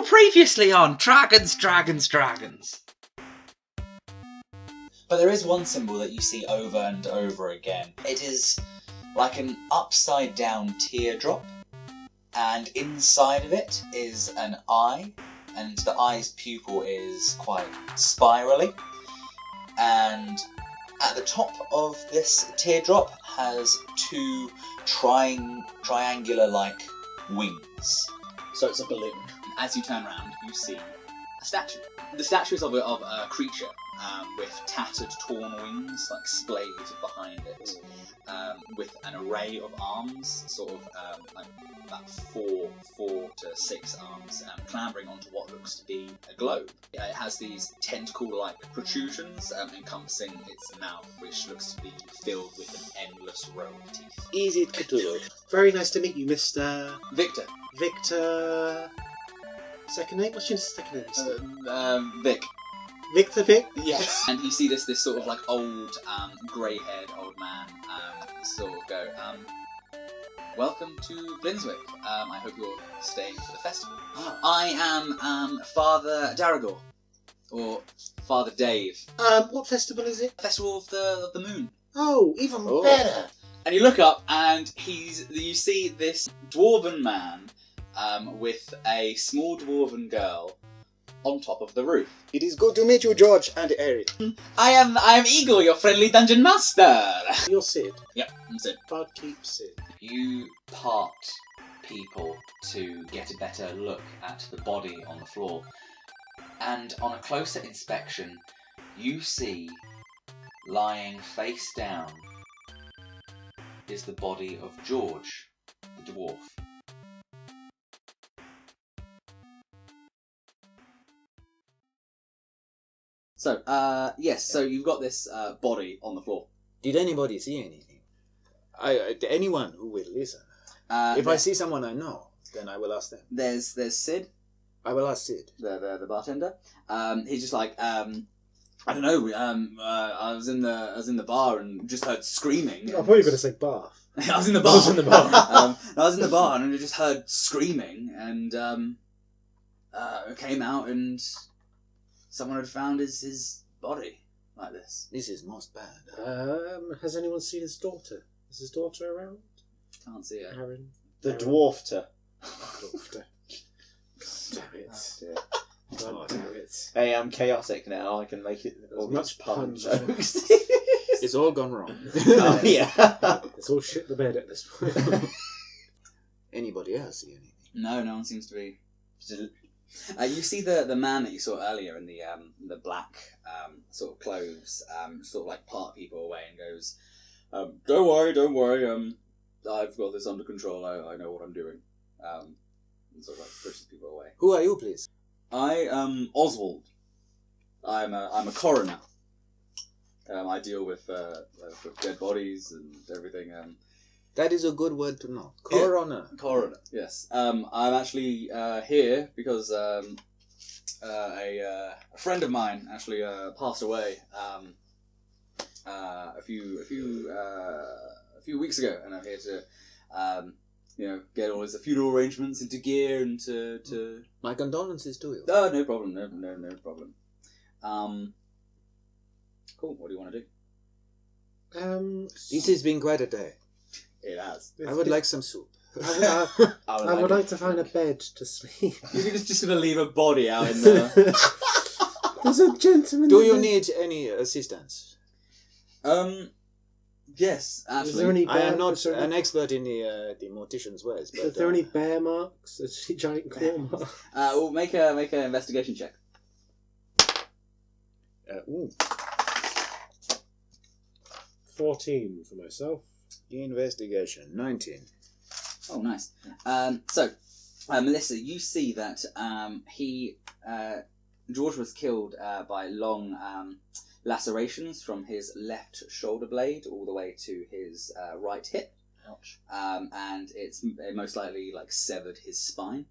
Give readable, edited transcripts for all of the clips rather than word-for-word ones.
previously on Dragons, Dragons, Dragons. But there is one symbol that you see over and over again. It is like an upside down teardrop, and inside of it is an eye, and the eye's pupil is quite spirally, and at the top of this teardrop has two triangular-like wings. So it's a balloon. As you turn around, you see a statue. The statue is of a creature with tattered, torn wings, like splayed behind it, with an array of arms, sort of like about four to six arms, clambering onto what looks to be a globe. It has these tentacle-like protrusions encompassing its mouth, which looks to be filled with an endless row of teeth. Is it Cthulhu? Very nice to meet you, Mr. Victor. Victor. Second name? What's your second name? Vic. Victor Vic? Yes. And you see this sort of like old, grey-haired old man sort of go, welcome to Blinswick. I hope you're staying for the festival. Oh. I am Father Darragor, or Father Dave. What festival is it? Festival of the Moon. Oh, even better. And you look up, and you see this dwarven man with a small dwarven girl on top of the roof. It is good to meet you, George and Eric. I am Eagle, your friendly dungeon master. You're Sid. Yep, I'm Sid. Barkeep Sid. You part people to get a better look at the body on the floor, and on a closer inspection, you see, lying face down, is the body of George, the dwarf. So, yes, so you've got this body on the floor. Did anybody see anything? Anyone who will listen. If I see someone I know, then I will ask them. There's Sid, I will ask Sid. the bartender. He's just like, I don't know. I was in the bar and just heard screaming. I thought you were going to say bath. I was in the bar. I was in the bar. I was in the bar and I just heard screaming and came out and someone had found his body like this. This is most bad. Has anyone seen his daughter? Is his daughter around? Can't see her. Aaron? The dwarfter. Daughter. Damn it. Oh, God damn it. Hey, I'm chaotic now. I can make it all Much these pun puns. jokes. It's all gone wrong. Oh, yeah. It's all shit the bed at this point. Anybody else see anything? No one seems to be. You see the man that you saw earlier in the black sort of clothes, sort of like part people away and goes, don't worry, I've got this under control. I know what I'm doing. And sort of like pushes people away. Who are you, please? I am Oswald. I'm a coroner. I deal with dead bodies and everything. That is a good word to know. Coroner. Yeah, coroner, yes. I'm actually here because a friend of mine actually passed away a few weeks ago, and I'm here to get all his funeral arrangements into gear and to. My condolences to you. Oh, no problem. No problem. Cool. What do you want to do? This has been quite a day. It has. I would like some soup. I would like to find a bed to sleep. You're just going to leave a body out in there. There's a gentleman. Do you need any assistance? Yes, actually. Is there any I am bear- not is there any- an expert in the mortician's ways, but Is there any bear marks? Is he giant claw marks? We'll make an investigation check. ooh, 14 for myself. investigation 19. Oh, nice. So, Melissa, you see that George was killed by long lacerations from his left shoulder blade all the way to his right hip. Ouch. And it most likely like severed his spine.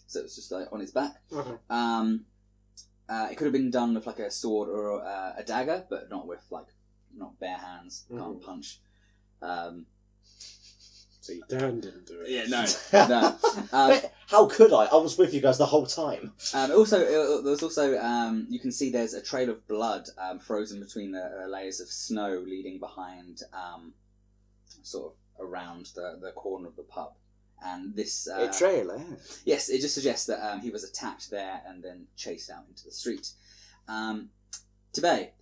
So it's just like on his back. Okay. It could have been done with like a sword or a dagger, but not with not bare hands. Can't punch. So you Dan didn't do it. Yeah, no. Wait, how could I? I was with you guys the whole time. There's also you can see there's a trail of blood frozen between the layers of snow leading behind, sort of around the corner of the pub. And this A trail, eh? yes, it just suggests that he was attacked there and then chased out into the street. Today,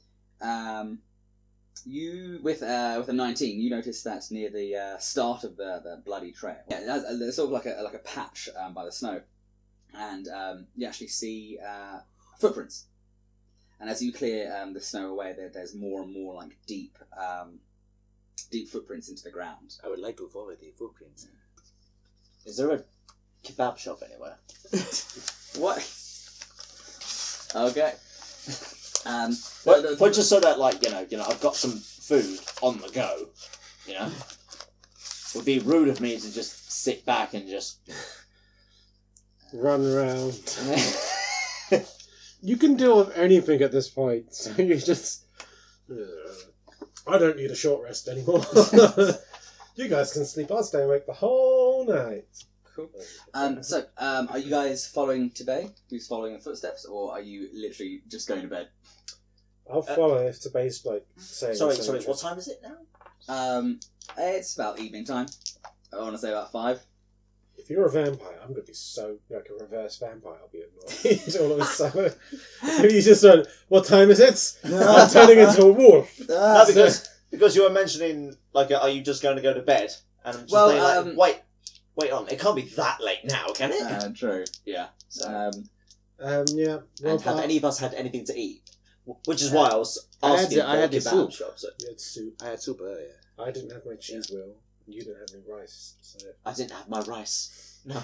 you with a 19, you notice that near the start of the bloody trail, there's sort of like a patch by the snow, and you actually see footprints. And as you clear the snow away, there's more and more like deep footprints into the ground. I would like to follow the footprints. Is there a kebab shop anywhere? What? Okay. But just so that, like, you know, I've got some food on the go. You know, it would be rude of me to just sit back and just Run around. You can deal with anything at this point, so you just... I don't need a short rest anymore. You guys can sleep. I'll stay awake the whole night. Cool. So, are you guys following Tebey? Who's following the footsteps, or are you literally just going to bed? I'll follow if Tebey's like saying... Sorry, something. what time is it now? It's about evening time. I want to say about 5. If you're a vampire, I'm going to be so like a reverse vampire. I'll be annoyed all of a sudden. You just went, what time is it? I'm turning into a wolf. No, because you were mentioning, like, are you just going to go to bed? And I'm just saying, like, wait on, it can't be that late now, can it? True. Yeah. Yeah. Well, And have any of us had anything to eat? Which is why I was asking I had the soup. shops. you had soup. I had soup earlier. I didn't have my cheese wheel. You didn't have any rice. So I didn't have my rice. No.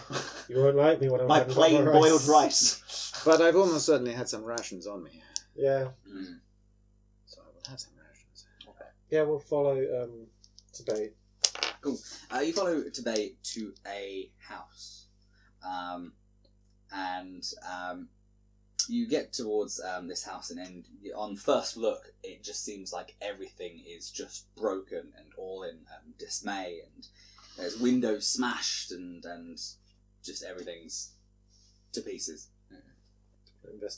you won't like me when I'm My having plain my boiled rice. But I've almost certainly had some rations on me. Yeah. So I will have some rations. Yeah, we'll follow Tebey. Cool. You follow Tebey to a house, and you get towards this house, and on first look, it just seems like everything is just broken and all in dismay, and there's windows smashed, and just everything's to pieces.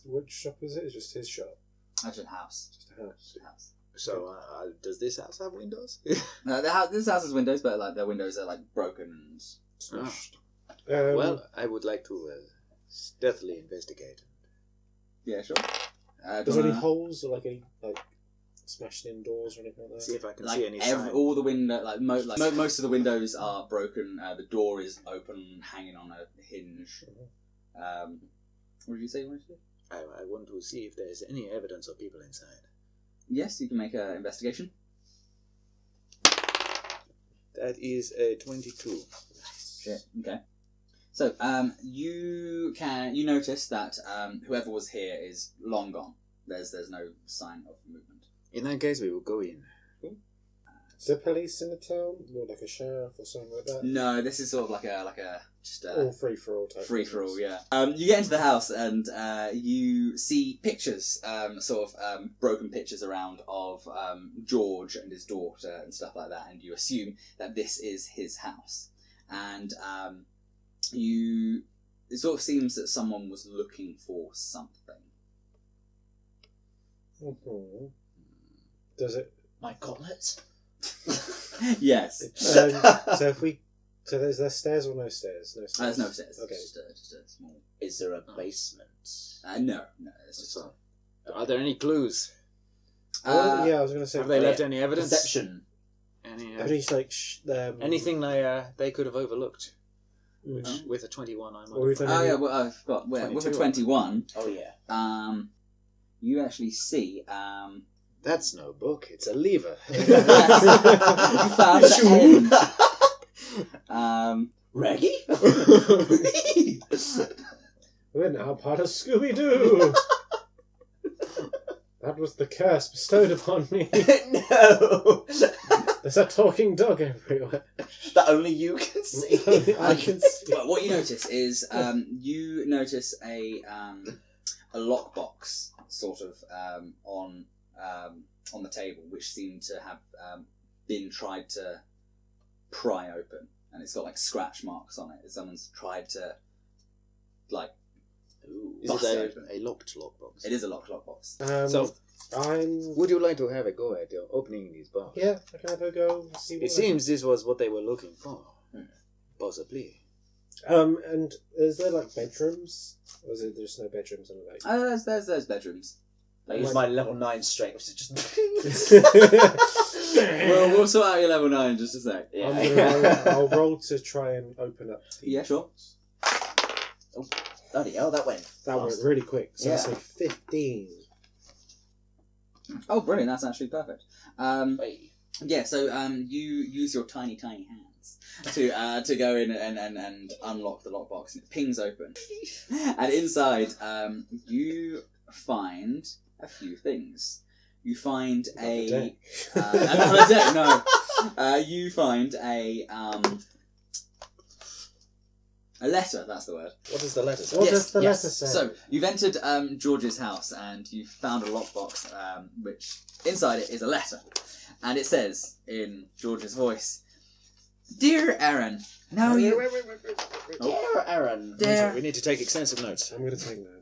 Which shop is it? It's just his shop. That's a house. Just a house. Just a house. So, does this house have windows? No, this house has windows, but like the windows are like broken and smashed. Well, I would like to stealthily investigate. Yeah, sure. Is there any holes or like any smashed in doors or anything like that? See if I can Like see any sign. all the window, most of the windows are broken. The door is open, hanging on a hinge. What did you say you wanted to do? I want to see if there is any evidence of people inside. Yes, you can make an investigation. That is a 22. Shit. Okay. So, you notice that whoever was here is long gone. There's no sign of movement. In that case, we will go in. Is there police in the town? Or like a sheriff or something like that? No, this is sort of like a All free for all type. free for all. Yeah. You get into the house and you see pictures, broken pictures around of George and his daughter and stuff like that, and you assume that this is his house. And it sort of seems that someone was looking for something. Mm-hmm. Does it? My gauntlets? Yes. So is there stairs or no stairs? No stairs. There's no stairs. Okay. Just a small. Is there a basement? No, it's just. Are there any clues? Yeah, I was going to say. Have they left any evidence? Perception. Any, anything they could have overlooked? Which, with a 21, I might. Or even Yeah. Well, I forgot. With a 21. Oh yeah. You actually see. That's no book. It's a lever. You found Reggie? We're now part of Scooby-Doo. That was the curse bestowed upon me. No! There's a talking dog everywhere. That only you can see. I can see. Well, what you notice is you notice a lockbox sort of on the table, which seemed to have been tried to pry open. and it's got like scratch marks on it. Someone's tried to like. Is bust it open. a locked lockbox? It is a lockbox. So, I'm. would you like to have a go at opening these bars? Yeah, I can have a go. See what It seems this was what they were looking for. Possibly. And is there like bedrooms? Or is it there's no bedrooms on the lake? There's bedrooms. I use my level 9 strength, which is just. We'll sort out your level 9 in just a sec. Yeah. I'll roll to try and open up. Yeah, sure. Oh, bloody hell, that went. That went really quick. So Yeah. it's like 15. Oh, brilliant! That's actually perfect. Wait. Yeah, so you use your tiny hands to go in and unlock the lockbox, and it pings open. And inside, you find a few things. You find a another deck. No, you find a letter. That's the word. What does the letter say? What does the letter say? So you've entered George's house and you found a lockbox, which inside it is a letter, and it says in George's voice, "Dear Aaron, now you." Dear Aaron. Dear, We need to take extensive notes. I'm going to take those.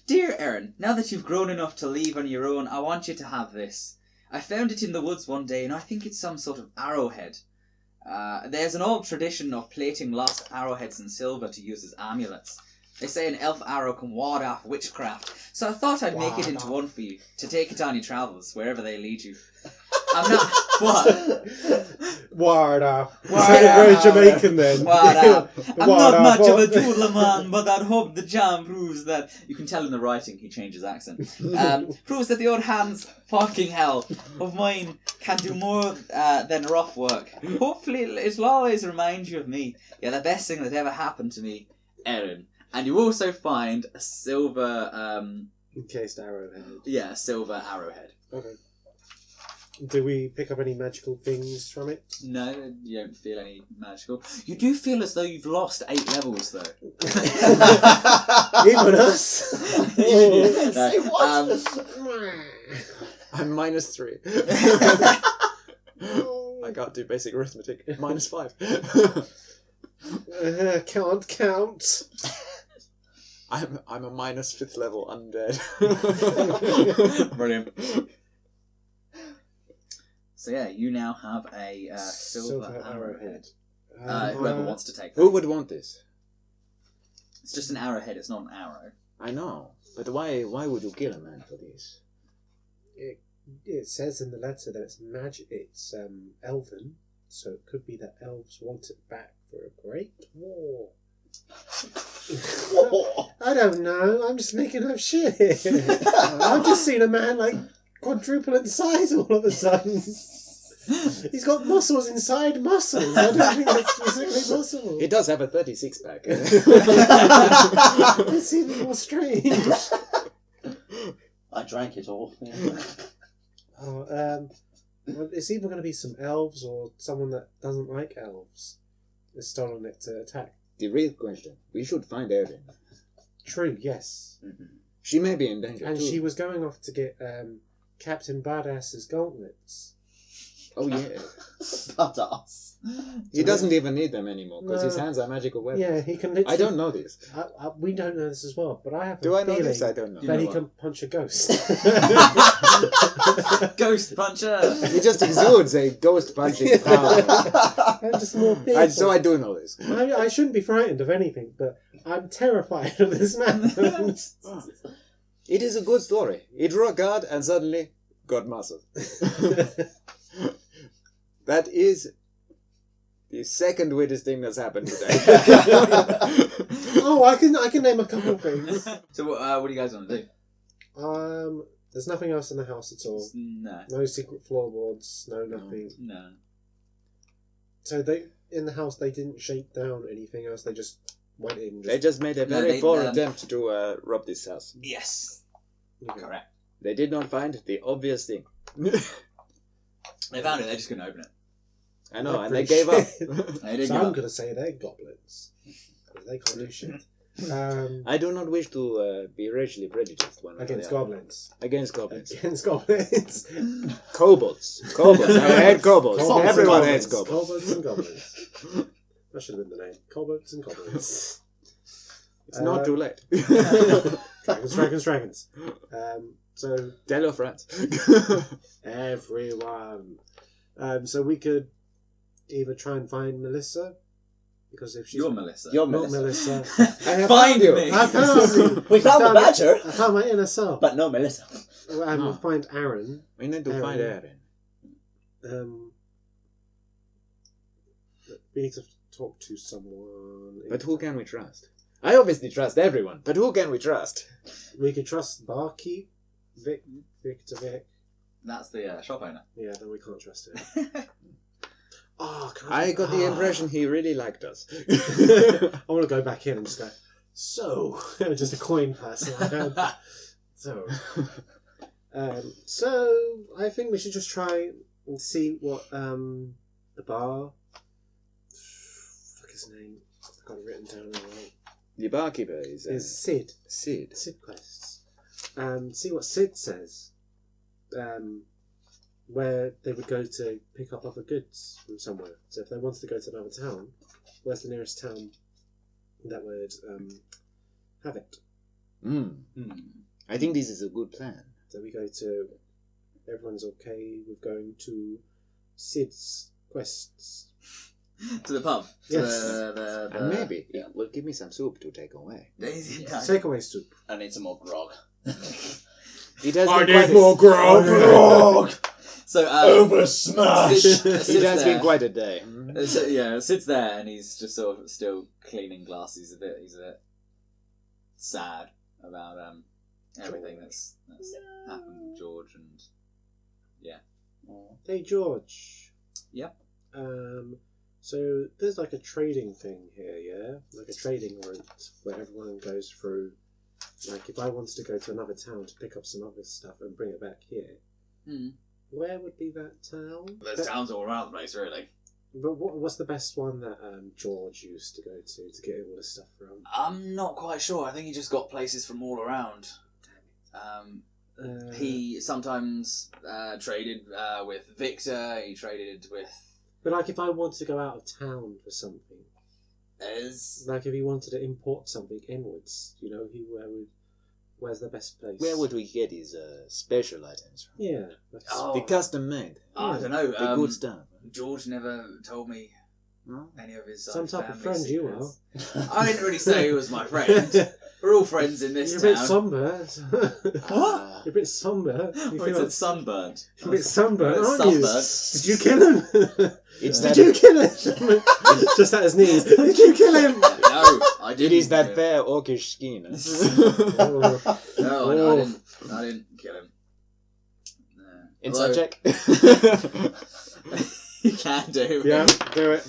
Dear Aaron, now that you've grown enough to leave on your own, I want you to have this. I found it in the woods one day, and I think it's some sort of arrowhead. There's an old tradition of plating lost arrowheads in silver to use as amulets. They say an elf arrow can ward off witchcraft, so I thought I'd make it into one for you, to take it on your travels, wherever they lead you. I'm not... What? Warda. Warda. Very Jamaican then. Warda. I'm not Warda, much of a what? doodler man, but I'd hope the jam proves that... You can tell in the writing he changed his accent. Proves that the old hands, fucking hell, of mine can do more than rough work. Hopefully it'll always remind you of me. You're the best thing that ever happened to me, Erin. And you also find a silver... Encased arrowhead. Yeah, a silver arrowhead. Okay. Do we pick up any magical things from it? No, you don't feel any magical. You do feel as though you've lost 8 levels, though. Even us? Say what? I'm -3. I can't do basic arithmetic. -5. Can't count. I'm a -5th level undead. Brilliant. So yeah, you now have a silver arrowhead. Whoever wants to take that. Who would want this? It's just an arrowhead, it's not an arrow. I know, but why would you kill a man for this? It says in the letter that it's magic. It's elven, so it could be that elves want it back for a great war. I don't know. I'm just making up shit. I've just seen a man like quadruple in size all of a sudden. He's got muscles inside muscles. I don't think that's specifically possible. He does have a 36 pack. It's even more strange. I drank it all. Well, it's either going to be some elves or someone that doesn't like elves has stolen it to attack. The real question: we should find Erin. True, yes. She may be in danger And too. she was going off to get Captain Badass's gauntlets. Oh yeah. Badass. He doesn't even need them anymore because his No. hands are magical weapons. Yeah, he can literally... I don't know this. we don't know this as well, but I have Do a I know feeling this? I don't know. that he what? can punch a ghost. Ghost puncher! He just exudes a ghost punching power. I'm just more fearful. So I do know this. I shouldn't be frightened of anything, but I'm terrified of this man. It is a good story. He drew a card and suddenly got muscle. That is the second weirdest thing that's happened today. Oh, I can name a couple of things. So what do you guys want to do? There's nothing else in the house at all. No. No secret floorboards. No nothing. No. So in the house they didn't shake down anything else. They just went in. They just made a No, very they, poor um, attempt to rob this house. Yes. Okay. Correct. They did not find the obvious thing. They found it, they just couldn't open it. I know, Not and they pretty gave up. They didn't So give I'm up. going to say they're goblins. Because they can't do shit. I do not wish to be racially prejudiced. One way or Against the other. goblins. Against goblins. Against goblins. Kobolds. Kobolds. I hate kobolds. Kobolds Everyone and hates goblins. kobolds. Kobolds and goblins. That should have been the name. Kobolds and Goblins. It's not too late. Dragons. So Tell your friends. everyone. So we could either try and find Melissa, because if she's You're Melissa. You're not Melissa. Melissa, I have Find found me. I found We found the badger, I found my inner self. but no Melissa. And we'll find Aaron. We need to find Aaron. Aaron. We need to talk to someone. But who can we trust? I obviously trust everyone, but who can we trust? We could trust Barkeep, Victor Vic. That's the shop owner. Yeah, then we can't trust him. I got the impression he really liked us. I want to go back in and just go, so, just a coin person. So I think we should just try and see what the bar. Fuck his name. I've got it written down alright. The barkeeper is Sid. Sid. Sid quests. See what Sid says. Where they would go to pick up other goods from somewhere. So if they wanted to go to another town, where's the nearest town that would have it? I think this is a good plan. So we go to. Everyone's okay with going to Sid's quests. To the pub. Yes. And maybe it will give me some soup to take away. Takeaway soup. I need some more grog. It has I been need quite more grog. Grog! So Over smash! It has been quite a day. Sid's there and he's just sort of still cleaning glass. He's a bit sad about everything that's happened with George and Hey George. Yep. So there's like a trading thing here, yeah? Like a trading route where everyone goes through. Like if I wanted to go to another town to pick up some other stuff and bring it back here, where would be that town? There's towns all around the place, really. But what's the best one that George used to go to get all this stuff from? I'm not quite sure. I think he just got places from all around. He sometimes traded with Victor. He traded with. But like if I wanted to go out of town for something, like if he wanted to import something inwards, where's the best place? Where would we get his special items from? Yeah. The custom made. I don't know. The good stuff. George never told me any of his Some type of friend secrets. you are. I didn't really say he was my friend. We're all friends in this You're a town. bit sunburnt. You're a bit sunburnt. It's a sunburnt. You're a bit sunburnt, It's aren't you? sunburnt. Did you kill him? It's Did you kill him? Just at his knees. Did you kill him? No, I didn't. It is that kill fair orcish skin. Oh. him. No, I didn't kill him. No. Inside check. You can do. Yeah, do it.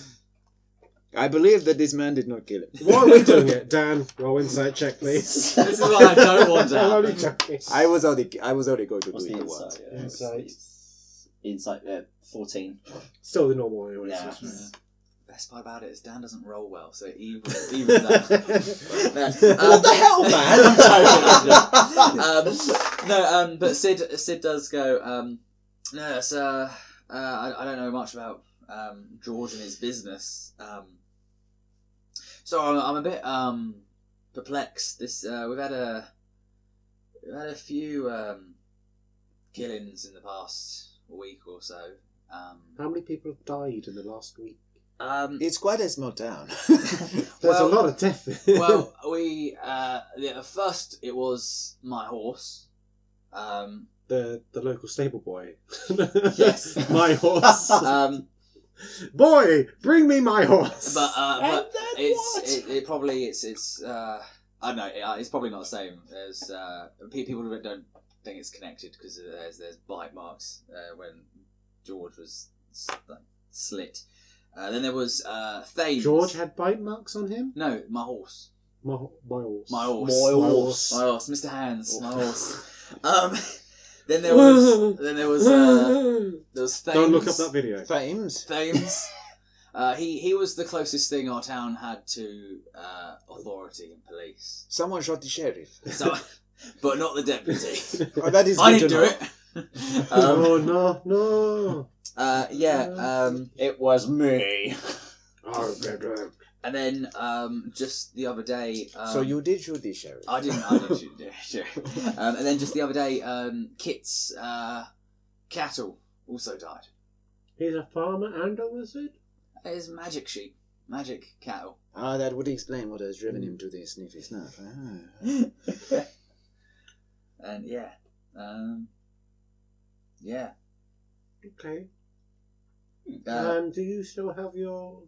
I believe that this man did not kill him. Why are we doing it? Dan, roll inside check, please. This is what I don't want to I'm only happen. joking. I was only going to What's do the it inside? once. Inside. Inside, 14. Still the normal anyway. Yeah. so- Best part about it is Dan doesn't roll well, so even that. What the hell, man? But Sid does go. No, it's I don't know much about George and his business. So I'm a bit perplexed. We've had a few killings in the past week or so. How many people have died in the last week? It's quite a small town. There's a lot of death. Well, first it was my horse. The local stable boy. Yes. My horse. Boy, bring me my horse. But it's probably I don't know. It's probably not the same. There's people who don't think it's connected because there's bite marks when George was slit. Then there was Thames. George had bite marks on him? No, my horse. My horse. My horse. My horse. My horse. Mr. Hands. My horse. Then there was Thames. Don't look up that video. Fames. Thames. He was the closest thing our town had to authority and police. Someone shot the sheriff. So, but not the deputy. Oh, that is I good didn't to do know. it. Oh no. Yeah. It was me. And then just the other day... so you did shoot the sheriff? I didn't shoot the sheriff. And then just the other day, Kit's cattle also died. He's a farmer and a wizard? It's magic sheep. Magic cattle. Ah, that would explain what has driven him to the sniffy snuff. Ah. And yeah. Yeah. Okay. Do you still have your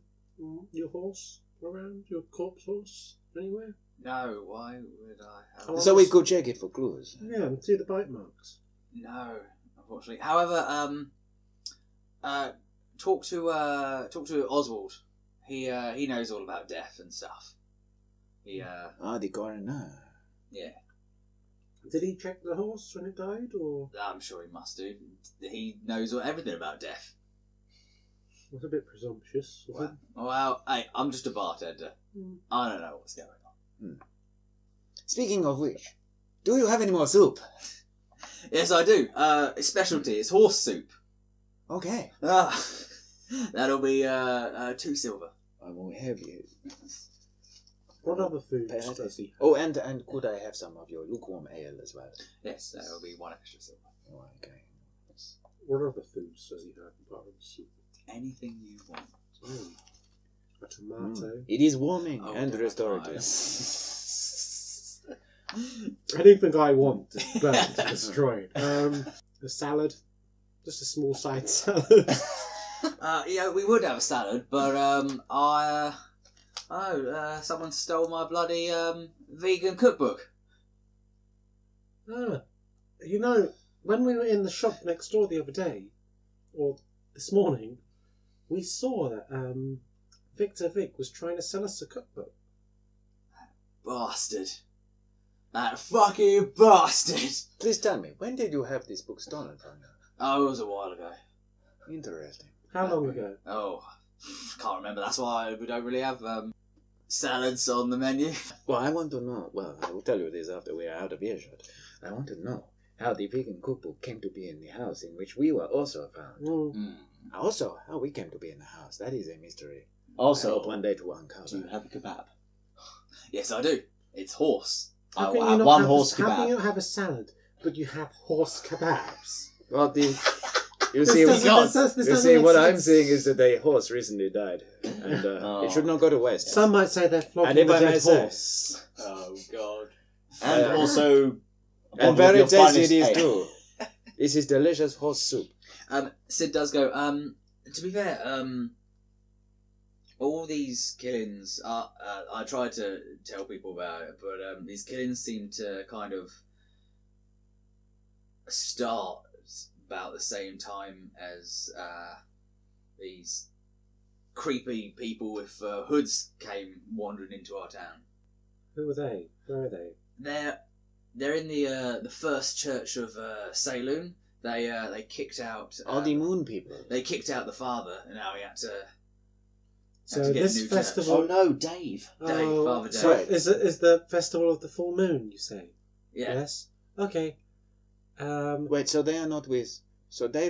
horse around? Your corpse horse anywhere? No, why would I have... So we could check it for clues. Yeah, and see the bite marks. No, unfortunately. However, talk to Oswald. He knows all about death and stuff. The coroner. Yeah. Did he check the horse when it died, or? I'm sure he must do. He knows everything about death. That's a bit presumptuous. Well, hey, I'm just a bartender. I don't know what's going on. Speaking of which, do you have any more soup? Yes, I do. It's specialty. It's horse soup. Okay. That'll be 2 silver. I won't have you. What other food does he? Oh, and could I have some of your lukewarm ale as well? Yes, that'll be 1 extra silver. Oh, okay. What other foods does he have apart from soup? Anything you want. A tomato. It is warming and restorative. Anything I want is burnt, destroyed. A salad. Just a small side salad. Yeah, we would have a salad, but someone stole my bloody vegan cookbook. You know, when we were in the shop next door the other day, or this morning, we saw that Victor Vic was trying to sell us a cookbook. Bastard. That fucking bastard! Please tell me, when did you have this book stolen from you? Oh, it was a while ago. Interesting. How long ago? Oh, can't remember. That's why we don't really have salads on the menu. Well, I want to know. Well, I will tell you this after we are out of earshot. I want to know how the vegan cookbook came to be in the house in which we were also found. Also, how we came to be in the house. That is a mystery. Also, I hope one day to uncover. do you have a kebab? Yes, I do. It's horse. How I can will you have not one have horse How can kebab. you have a salad, but you have horse kebabs? Well, you This see, doesn't what make I'm sense. saying is that a horse recently died, and it should not go to waste. Some might say they're And flogging if the I may dead say- horse. Oh God! And Uh, also, And very tasty it is too. This is delicious horse soup. Sid does go, to be fair, all these killings, I tried to tell people about it, but these killings seem to kind of start about the same time as these creepy people with hoods came wandering into our town. Who are they? Where are they? They're in the first church of Saloon. They kicked out All the moon people. they kicked out the father, and now he had to. So to get a this new festival. Oh no, Dave! Dave, Father Dave. So is the festival of the full moon? You say? Yeah. Yes. Okay. Wait, so they are not with... So they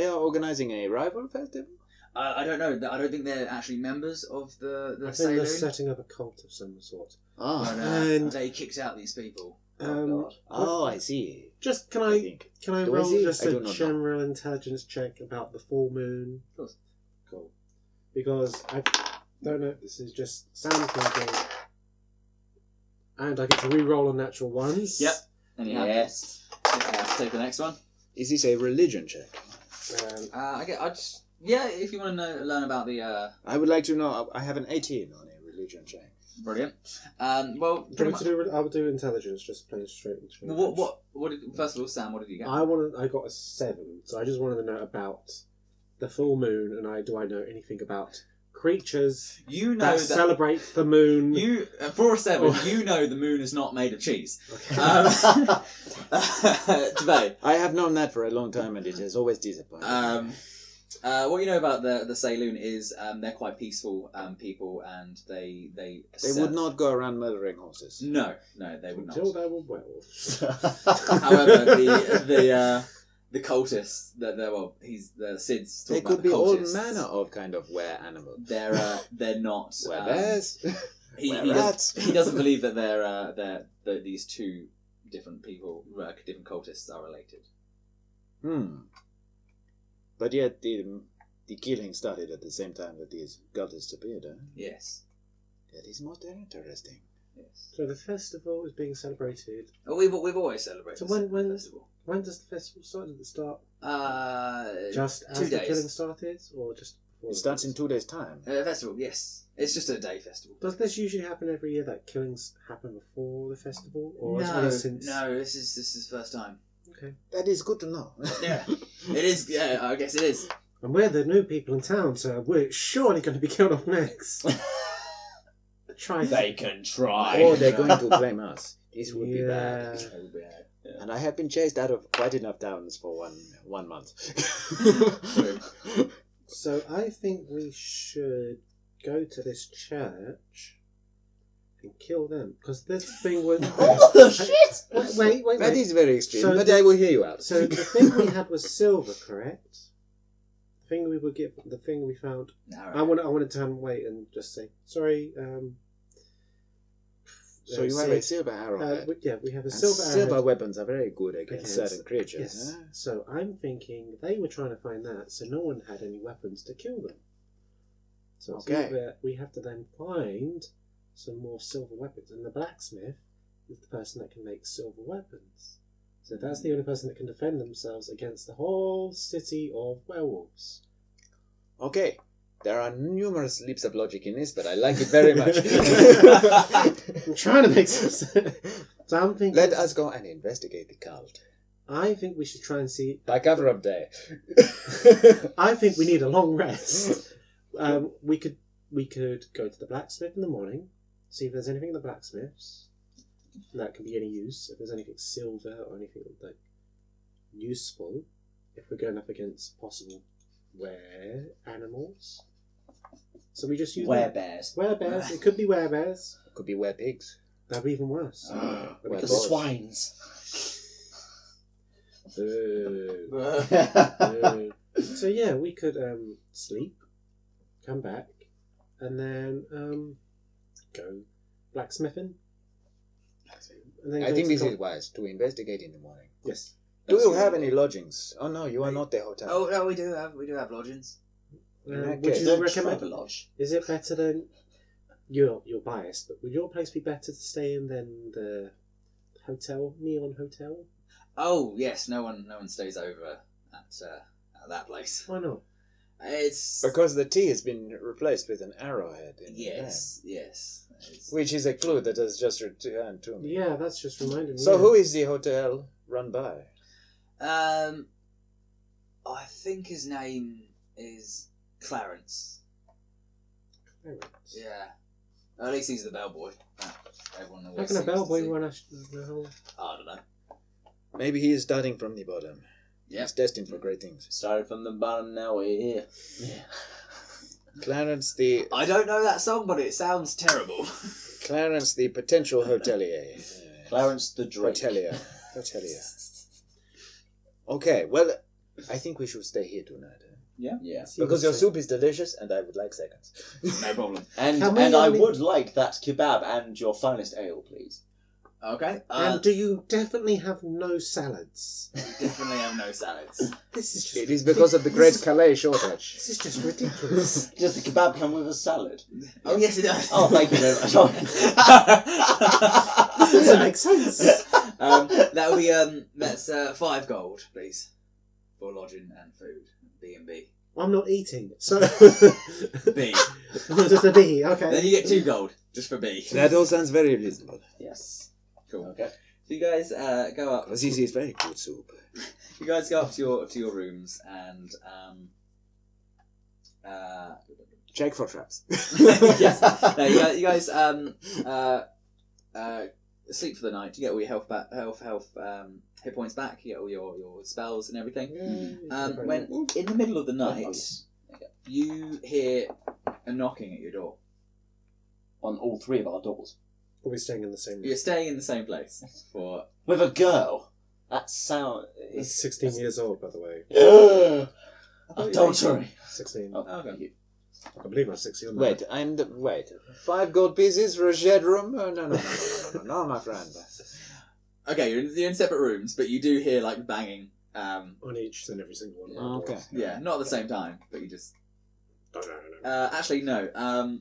are organizing a rival festival? I don't know. I don't think they're actually members of the I think Saloon. they're setting up a cult of some sort. Oh, But, And- they kicked out these people. I see. Just can I I think. can I Do I roll see? just I a do not know. general intelligence check about the full moon? Of course. Cool. Because I don't know. This is just sound thinking, and I get to re-roll on natural ones. Yep. And you have Yes. to take the next one. Is this a religion check? If you want to learn about the I would like to know. I have an 18 on a religion check. brilliant. Do you want me to do? I will do intelligence. Just plain straight. What did first of all, Sam? What did you get? I got a 7, so I just wanted to know about the full moon, and do I know anything about creatures You know that celebrate the moon? you for a 7. You know the moon is not made of cheese. Okay. Debate. I have known that for a long time, and it has always disappointed. What you know about the Saloon is they're quite peaceful people, and they would not go around murdering horses. No, they would not. Until they were werewolves. However, the cultists that the Sid's They talking could about be the all cultists. manner of kind of were animals. They're not. Were bears. He Were rats. doesn't believe that they're these two different people, different cultists are related. But yet the killing started at the same time that these cultists appeared, huh? Yes. That is most interesting. Yes. So the festival is being celebrated. Oh, we've always celebrated. So the when festival? When does the festival start? At the start? Just Just as 2 the days. killing started, or just before? It starts in 2 days' time. Festival, yes. It's just a day festival. Does this usually happen every year? That killings happen before the festival, or it's only since? No, this is the first time. Okay. That is good to know. Yeah, it is. Yeah, I guess it is. And we're the new people in town, so we're surely going to be killed off next. Try. They can try. Or they're going to blame us. This would be Yeah. bad. It would be bad. Yeah. And I have been chased out of quite enough towns for one month. So I think we should go to this church and kill them, because this thing was. Oh shit! Wait. That is very extreme, So but the- I will hear you out. So the thing we had was silver, correct? The thing we would get, the thing we found. I want to turn away and just say sorry. So you have a silver arrowhead. We have a And silver silver weapons are very good against Against- certain creatures. Yes. Huh? So I'm thinking they were trying to find that, so no one had any weapons to kill them. So it's Okay. either we have to then find some more silver weapons, and the blacksmith is the person that can make silver weapons. So that's the only person that can defend themselves against the whole city of werewolves. Okay. There are numerous leaps of logic in this, but I like it very much. I'm trying to make sense. So I'm thinking. Let us go and investigate the cult. I think we should try and see. By cover of day. I think we need a long rest. We could go to the blacksmith in the morning, see if there's anything in the blacksmiths that can be any use. If there's anything silver or anything like useful, if we're going up against possible animals. So we just use Werebears. Werebears. It could be werebears. Could be were pigs. That'd be even worse. Were The bulls. swines. So yeah, we could sleep, come back, and then go blacksmithing. And then I go think to this the- is wise, to investigate in the morning. Yes. Do you have any lodgings? Oh no, you are not the hotel. Oh no, we do have lodgings. In that Would case, you Don't recommend? travelodge. Is it better than you're biased? But would your place be better to stay in than the hotel, Neon Hotel? Oh yes, no one stays over at that place. Why not? It's Because the T has been replaced with an arrowhead in the yes. name, which is a clue that has just returned to me. Yeah, that's just reminded me. So yeah. who is the hotel run by? I think his name is Clarence. Clarence? Yeah. At least he's the bellboy. Everyone How always can a seems to bellboy see. run the whole? I don't know. Maybe he is starting from the bottom. Yep. He's destined for great things. Started from the bottom, now we're here. Clarence the I don't know that song, but it sounds terrible. potential hotelier. Clarence the Drake. Hotelier. Okay, well, I think we should stay here tonight. Yeah. Because your soup is delicious and I would like seconds. No problem. And Can we I only- would like that kebab and your finest ale, please. Okay. And do you definitely have no salads? Definitely have no salads. This is just. It is because of the Great Calais shortage. This is just ridiculous. Does the kebab come with a salad? Oh yes, it does. Oh, thank you very much. This doesn't make sense. That'll be that's 5 gold, please, for lodging and food. B&B. I'm not eating, so. B. Just a B. Okay. Then you get 2 gold just for B. That all sounds very reasonable. Yes. Cool. Okay. So you guys go up. Because this is very good soup. You guys go up to your rooms and Check for traps. yes. No, you guys sleep for the night. You get all your health back, hit points back. You get all your spells and everything. When in the middle of the night, you hear a knocking at your door. On all 3 of our doors. Are we staying in the same room? You're staying in the same place for With a girl. That sound. He's 16 years old, by the way. Adultery. 16. Oh, Okay. I believe I'm 16. Wait, 5 gold pieces for a shared room? No, my friend. Okay, you're in separate rooms, but you do hear like banging. On each and every single one. Oh, okay. Yeah, not at the same time, but you just. No. Actually, no.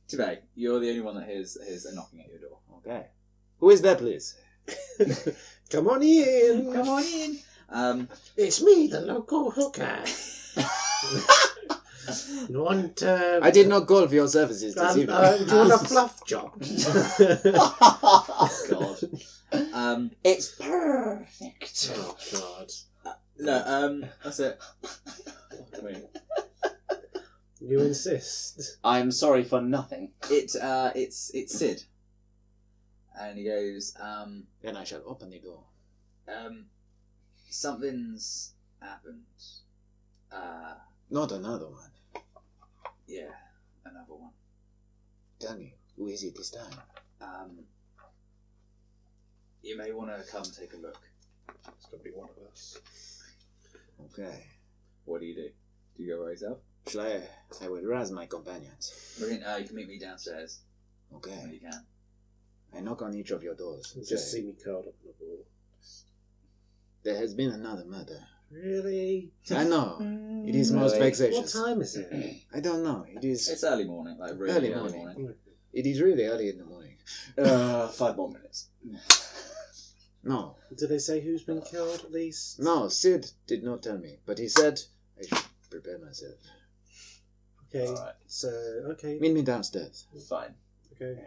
Today, you're the only one that hears a knocking at your door. Okay. Who is that, please? Come on in. Come on in. It's me, the local hooker. You want? I did not call for your services this evening. Do you want a fluff job? God. It's perfect. Oh God. No. That's it. Wait. You insist. I'm sorry for nothing. It's Sid. And he goes, Then I shall open the door. something's happened. Not another one. Yeah, another one. Tell me, who is it this time? You may want to come take a look. It's gonna be one of us. Okay. What do? Do you go by yourself? Shall I will rouse my companions. Brilliant. You can meet me downstairs when Okay. you can. I knock on each of your doors. You just see me curled up on the wall. There has been another murder. Really? I know. It is most Really? What vexatious. time is it? I don't know. It is. It's early morning, like really Early early morning. morning. It is really early in the morning. 5 more minutes. No, Did they say who's been killed at least? no. Sid did not tell me, but he said I should prepare myself. Okay. Alright, So okay. Meet me downstairs. fine. Okay.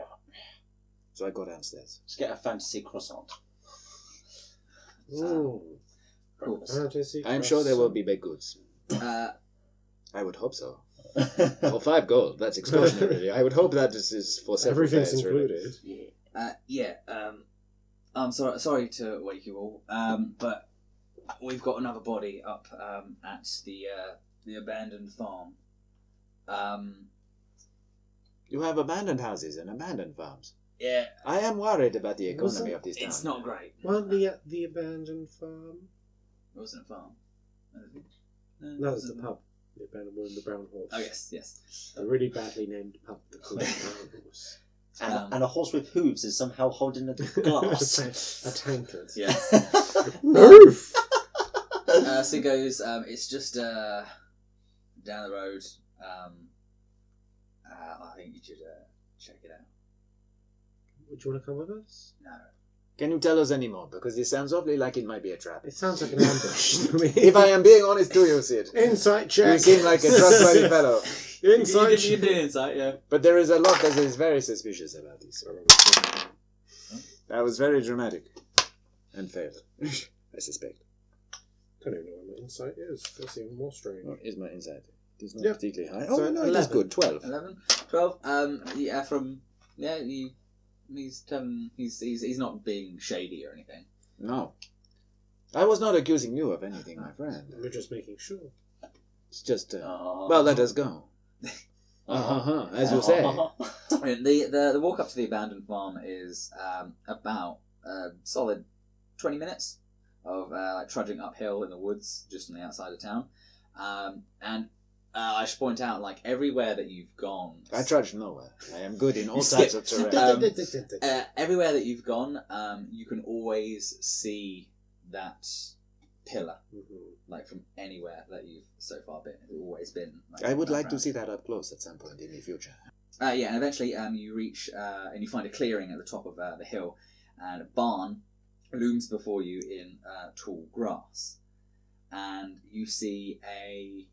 So I go downstairs. Let's get a fantasy croissant. Ooh. Cool. Fantasy I am sure there will be baked goods. Uh, I would hope so. For 5 gold, that's extortionary. I would hope that this is for several Everything's days, really. included. yeah. I'm sorry to wake you all. But we've got another body up at the abandoned farm. You have abandoned houses and abandoned farms. Yeah, I am worried about the economy Wasn't- of this town. it's not great. Weren't we at the abandoned farm? It wasn't a farm. No, it's the pub. The abandoned one, the Brown Horse. Oh yes. A really badly named pub called the Brown Horse. And a horse with hooves is somehow holding a glass. A tankard. Yeah. Roof! So it goes. It's just down the road. I think you should check it out. Would you want to come with us? No. Can you tell us any more? Because this sounds awfully like it might be a trap. It sounds like an ambush to me. If I am being honest to you, Sid, Insight check. you seem like a trustworthy fellow. Insight You check. do insight, yeah. But there is a lot that is very suspicious about this. That was very dramatic. And failed. I suspect. I don't even know what my insight is. That's even more strange. What is my insight? It is not Yep. particularly high. So Oh, no, it is 11. good. 12. 11, 12. He's not being shady or anything. No. I was not accusing you of anything, my friend. We're just making sure. It's just, well, let us go. As you say. The walk up to the abandoned farm is about a solid 20 minutes of trudging uphill in the woods just on the outside of town. And I should point out, like, everywhere that you've gone... I trudge nowhere. I am good in all You types skip. of terrain. Everywhere that you've gone, you can always see that pillar, like, from anywhere that you've so far been. It's always been... Like, I would like to around. see that up close at some point in the future. Yeah, and eventually you reach and you find a clearing at the top of the hill, and a barn looms before you in tall grass, and you see a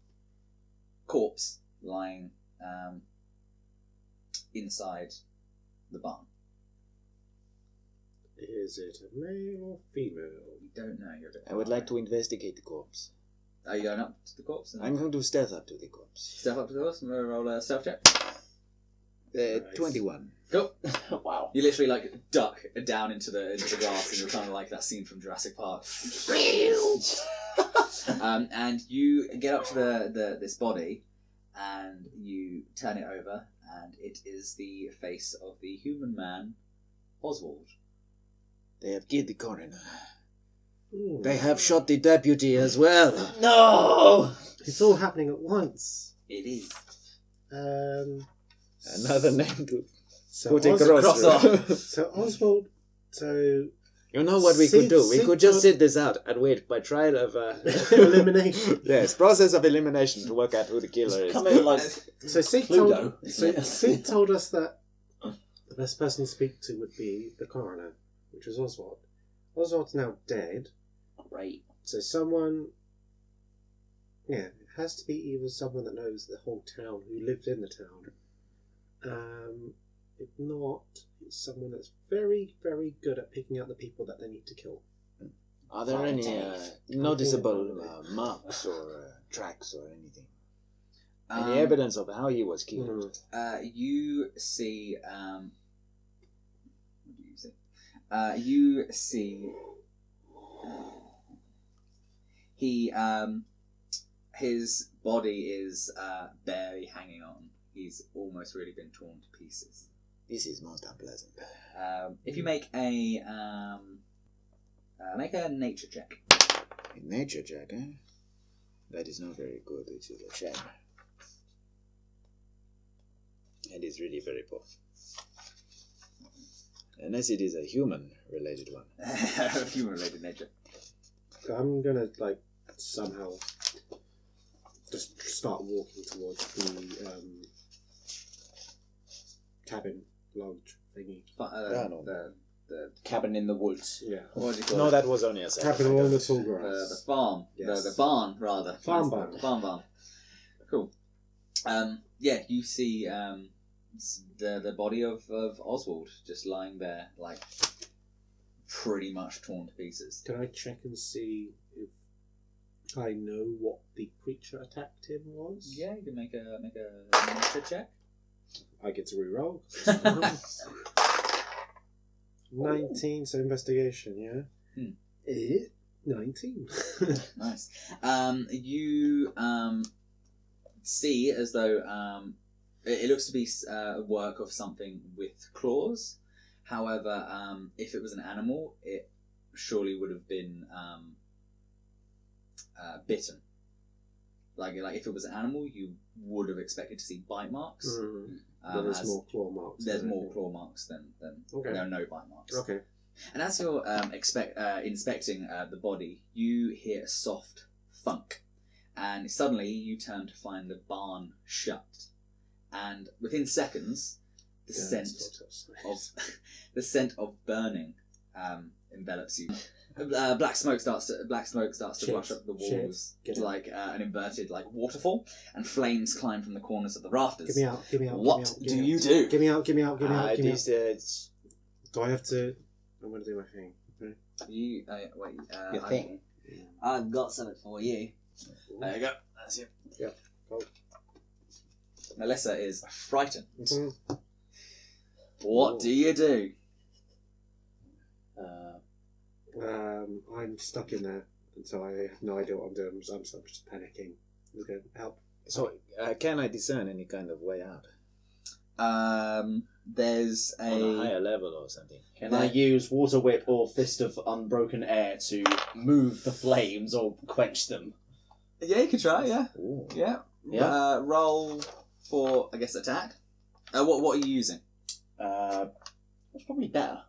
corpse lying inside the barn. Is it a male or female? You don't know. You're a bit I would far like to investigate the corpse. away. Are you going up to the corpse? And I'm going to stealth up to the corpse. step up to the corpse and roll a stealth check. Nice. 21. Go. Wow. You literally like duck down into the grass, and you're kind of like that scene from Jurassic Park. And you get up to this body, and you turn it over, and it is the face of the human man, Oswald. They have killed the coroner. Ooh. They have shot the deputy as well. No! It's all happening at once. It is. Another name to So put a Os- cross cross through. So Oswald. So You know what we could do? We could just sit this out and wait by trial of elimination. yes, process of elimination to work out who the killer is. Come in like So Cludo. Sig told us that the best person to speak to would be the coroner, which was Oswald. Oswald's now dead. Great. So someone, it has to be either someone that knows the whole town, who lived in the town. If not, it's someone that's very, very good at picking out the people that they need to kill. Are there any noticeable marks or tracks or anything? Any evidence of how he was killed? You see. What do you see? You see. He. His body is barely hanging on. He's almost really been torn to pieces. This is most unpleasant. If you make a nature check. A nature check, eh? That is not very good, which is a shame. And it's really very poor. Unless it is a human-related one. Human-related nature. I'm gonna somehow just start walking towards the cabin lodge thingy. The Cabin in the woods. Yeah. what do you call No, it? that was only a second. Cabin along the tall The grass. farm. Yes. The barn, rather. Farm barn. The farm barn. Cool. You see the body of Oswald just lying there, pretty much torn to pieces. Can I check and see if I know what the creature attacked him was? Yeah, you can make a nature check. I get to reroll. 19, so investigation, yeah? 19. Nice. You see as though it looks to be work of something with claws. However, if it was an animal, it surely would have been bitten. Like if it was an animal, you would have expected to see bite marks. There's more claw marks. There's more claw marks than Okay. there are no bite marks. Okay. And as you're inspecting the body, you hear a soft thunk, and suddenly you turn to find the barn shut. And within seconds, the scent of burning envelops you. Black smoke starts to rush up the walls like an inverted waterfall, and flames climb from the corners of the rafters. Give me out. What do you do? Give me out. Your Do I have to... I'm going to do my thing. Okay. You Your thing. I've got something for you. There you go. That's you. Yeah. Cool. Melissa is frightened. Mhm. What do you do? I'm stuck in there until I have no idea what I'm doing. I'm just panicking. I'm going to help. So, can I discern any kind of way out? There's On a higher level or something? Can I use Water Whip or Fist of Unbroken Air to move the flames or quench them? Yeah, you can try. Yeah, Ooh. yeah. Yeah. Roll for attack. What are you using? What's probably better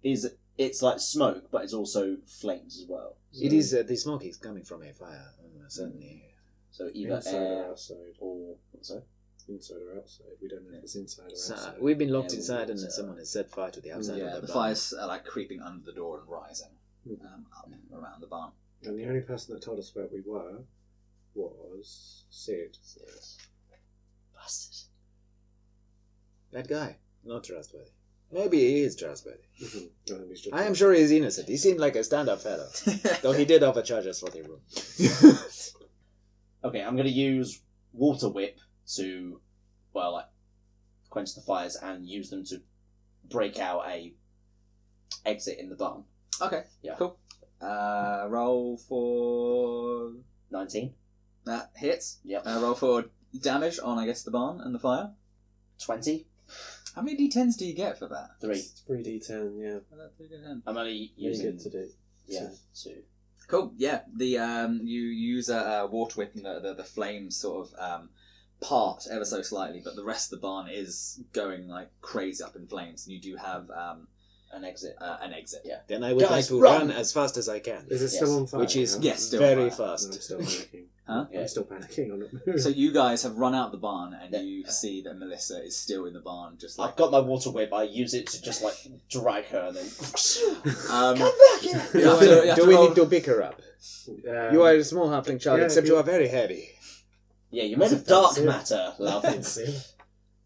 is it's like smoke, but it's also flames as well. So, It is, the smoke is coming from a fire, certainly. So either Inside air or outside. or what's that? Inside or outside. We don't know if it's inside or So, outside. we've been locked Yeah, inside and so- then someone has set fire to the outside Yeah, of the the barn. fire's creeping under the door and rising up around the barn. And the only person that told us where we were was Sid. Bastard. That guy, not trustworthy. Maybe he is trustworthy. And he's just I am sure he's innocent. He seemed like a stand-up fellow. Though he did overcharge us for the room. Okay, I'm going to use Water Whip to, quench the fires and use them to break out a exit in the barn. Okay, Yeah. cool. Roll for 19. that hits. Yep. Roll for damage on the barn and the fire. 20. How many d10s do you get for that? 3. 3d10, yeah. I'm only You using... get to do. Yeah, 2. Cool. Yeah. The you use a water whip and the flames sort of part ever so slightly, but the rest of the barn is going like crazy up in flames, and you do have An exit. an exit. Yeah. Then I would like Guys, to run! run as fast as I can. Is it Yes. still on fire? Which is Yes, still very on fire. I'm fast. still panicking. Huh? Yeah. I'm still panicking. I'm not moving. So you guys have run out the barn, and Yeah. you see that Melissa is still in the barn, just like I've got my water whip. I use it to just like drag her and then. um, Come back here! you have to- you have Do to we roll- need to pick her up? You are a small halfling child, yeah, except you- you are very heavy. Yeah, you're made of dark That's it. matter, love. That's it.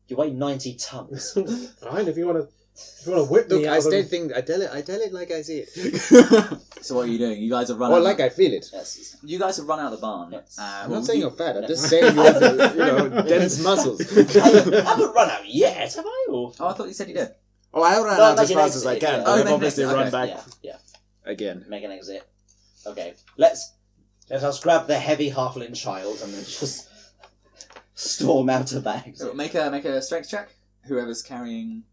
You weigh 90 tons. Fine, if you want to whip Look, me I out of still the... think I tell it like I see it, So what are you doing? You guys have run or out. like I feel it. Yes. You guys have run out the barn. Yes. I'm Well, not saying you- you're fat. I'm just saying you have the, dense muscles. I haven't run out yet, have I? Or... Oh, I thought you said you did. Oh, I ran No, out like as an fast as I exit, can. yeah. Oh, I've make an obviously exit, run okay. back Yeah. again. Make an exit. Okay, let us grab the heavy halfling child and then just storm out of that exit. So make a strength check. Whoever's carrying.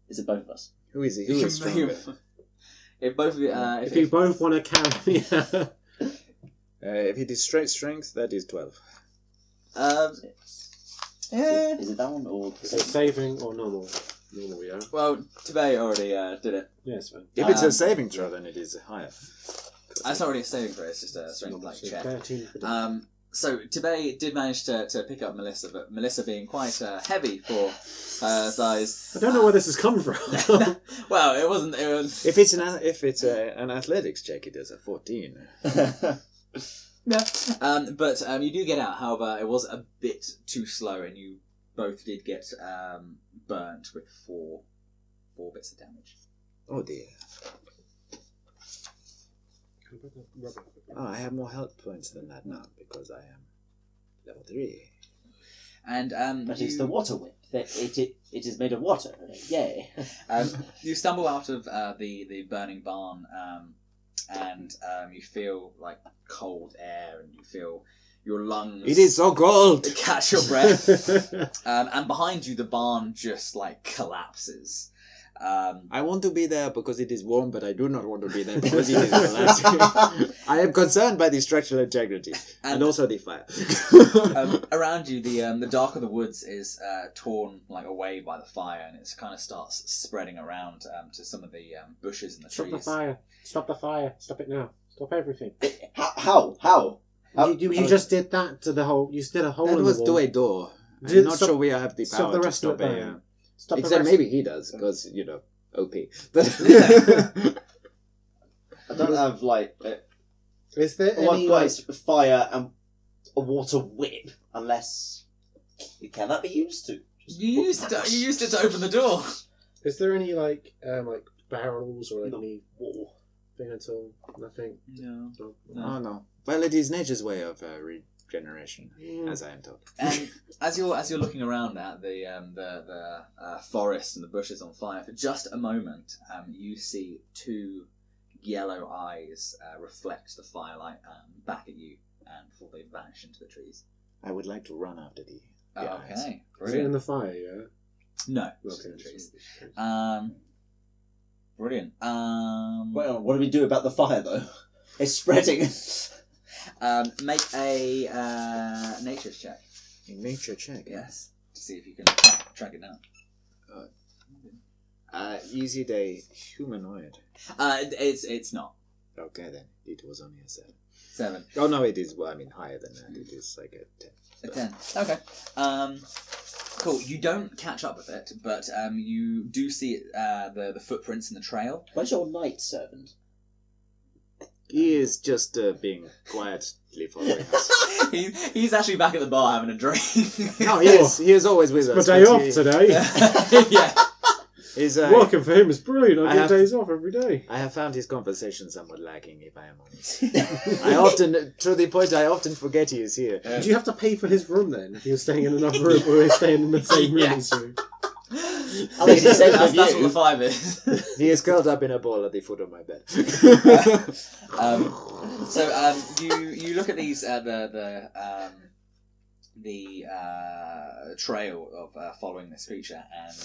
Is it both of us? Who is he? Who is stronger? If both of you, If you both want to carry... If it is straight strength, that is 12. Yeah. Is it that one or Is it saving or normal? Normal, yeah. Well, Tibet already did it. Yeah, it's fine. If it's a saving throw, then it is higher. That's not really a saving throw. It's just a strength like So check. 13 for the... So Tibet did manage to pick up Melissa, but Melissa being quite heavy for her size. I don't know where this has come from. Well, it wasn't. It was. If it's an athletics check, it is a 14. Yeah. But you do get out. However, it was a bit too slow, and you both did get burnt with four bits of damage. Oh dear. Oh, I have more health points than that now because I am level 3. And But it's the water whip. It is made of water. Yay. you stumble out of the burning barn, and you feel like cold air, and you feel your lungs. It is so cold. Catch your breath. And behind you, the barn just like collapses. I want to be there because it is warm, but I do not want to be there because it is collapsing. I am concerned by the structural integrity and also the fire. Around you, the dark of the woods is torn like away by the fire, and it kind of starts spreading around to some of the bushes and the Stop trees. the fire. Stop the fire. Stop it now. Stop everything. How? You just did that to the whole... You just did a hole That in was the to wall. a door. I'm Did- not stop- sure we have the stop power the to rest stop of it a... then. Stop the Except rest- maybe he does, because, OP. But I don't have like. Is there All any... I've got is fire and a water whip, unless. Can that be used to? You used it to open the door. Is there any, like barrels or No. any thing at all? Nothing? No. No. oh no. Well, it is nature's way of regeneration, Mm. as I am told. And as you're looking around at the forest and the bushes on fire, for just a moment, you see two yellow eyes reflect the firelight back at you, and before they vanish into the trees. I would like to run after the eyes. Okay, Is it in brilliant. the fire, yeah? No, it's Okay, in the trees. so- Brilliant. Well, what do we do about the fire though? It's spreading. Make a nature check. A nature check. Yes, to see if you can track it down. Is it a humanoid? It's not. Okay then, it was only a 7. 7. Oh no, it is. Well, I mean higher than that. It is like a 10. A 10. Okay. Cool. You don't catch up with it, but you do see the footprints in the trail. Where's your night servant? He is just being quietly following us. He's actually back at the bar having a drink. No, he is always with My us. day but off he- today. Yeah. He's, Working for him is brilliant. I I get have- days off every day. I have found his conversation somewhat lacking, if I am honest. I often, to the point, I often forget he is here. Did you have to pay for his room then? If he was staying in another room, or he was staying in the same room Yes. as you? At least he says with That's you. what the 5 is. He is curled up in a ball at the foot of my bed. So you look at these the trail of following this creature, and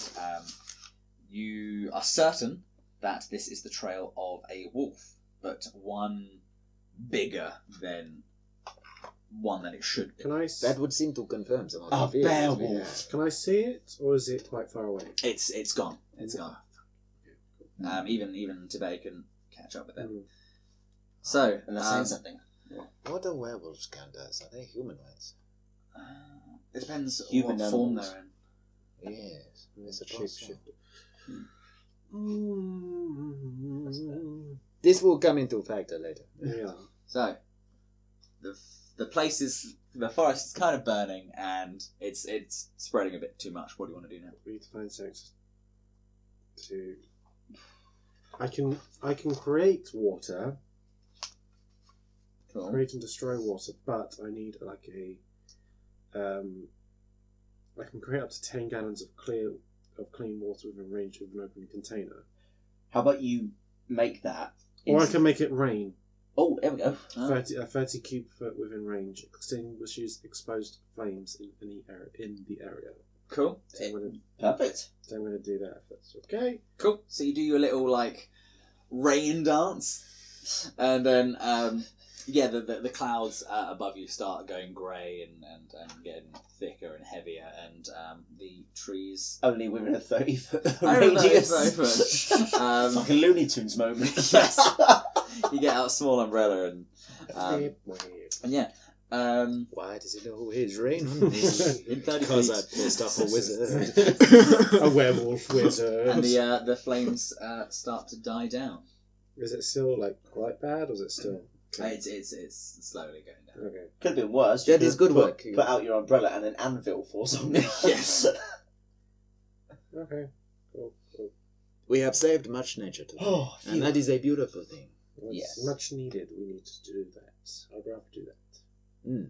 you are certain that this is the trail of a wolf, but one bigger than one that it should be. Can I? That would seem to confirm some of A the fears bear we wolf. have. Can I see it, or is it quite far away? It's gone. It's gone. Even Tibet can catch up with it. Mm. So, And they're saying something. What are werewolves count as? Are they humanoids? it depends Human what form animals. they're in. Yes, I suppose so. Mm. This will come into factor later. Yeah. So, the place is, the forest is kind of burning, and it's spreading a bit too much. What do you want to do now? We need to find sex to. I can create water, Cool. create and destroy water, but I need like a. I can create up to 10 gallons of clean water within range of an open container, How about you make that? or I can make it rain. Oh, there we go. 30 cubic foot within range extinguishes exposed flames in the area. Cool. So I'm gonna Perfect. do that if that's okay. Cool. So you do your little like rain dance, and then the clouds above you start going grey and getting thicker and heavier, and the trees. Only within a 30-foot Only radius. 30 foot. It's like a Looney Tunes moment. Yes. You get out a small umbrella and yeah. Why does it always rain on me? In 30 Because I feet. pissed off a wizard. A werewolf wizard. And the flames start to die down. Is it still like quite bad, or is it still? It's slowly going down. Okay. Could have been worse. That You is could good put- work. Put out your umbrella and an anvil falls on me. Yes. Okay. Cool. We have saved much nature today, Oh, and phew. that is a beautiful thing. It's Yes. much needed. We need to do that. I'd rather do that. Mm.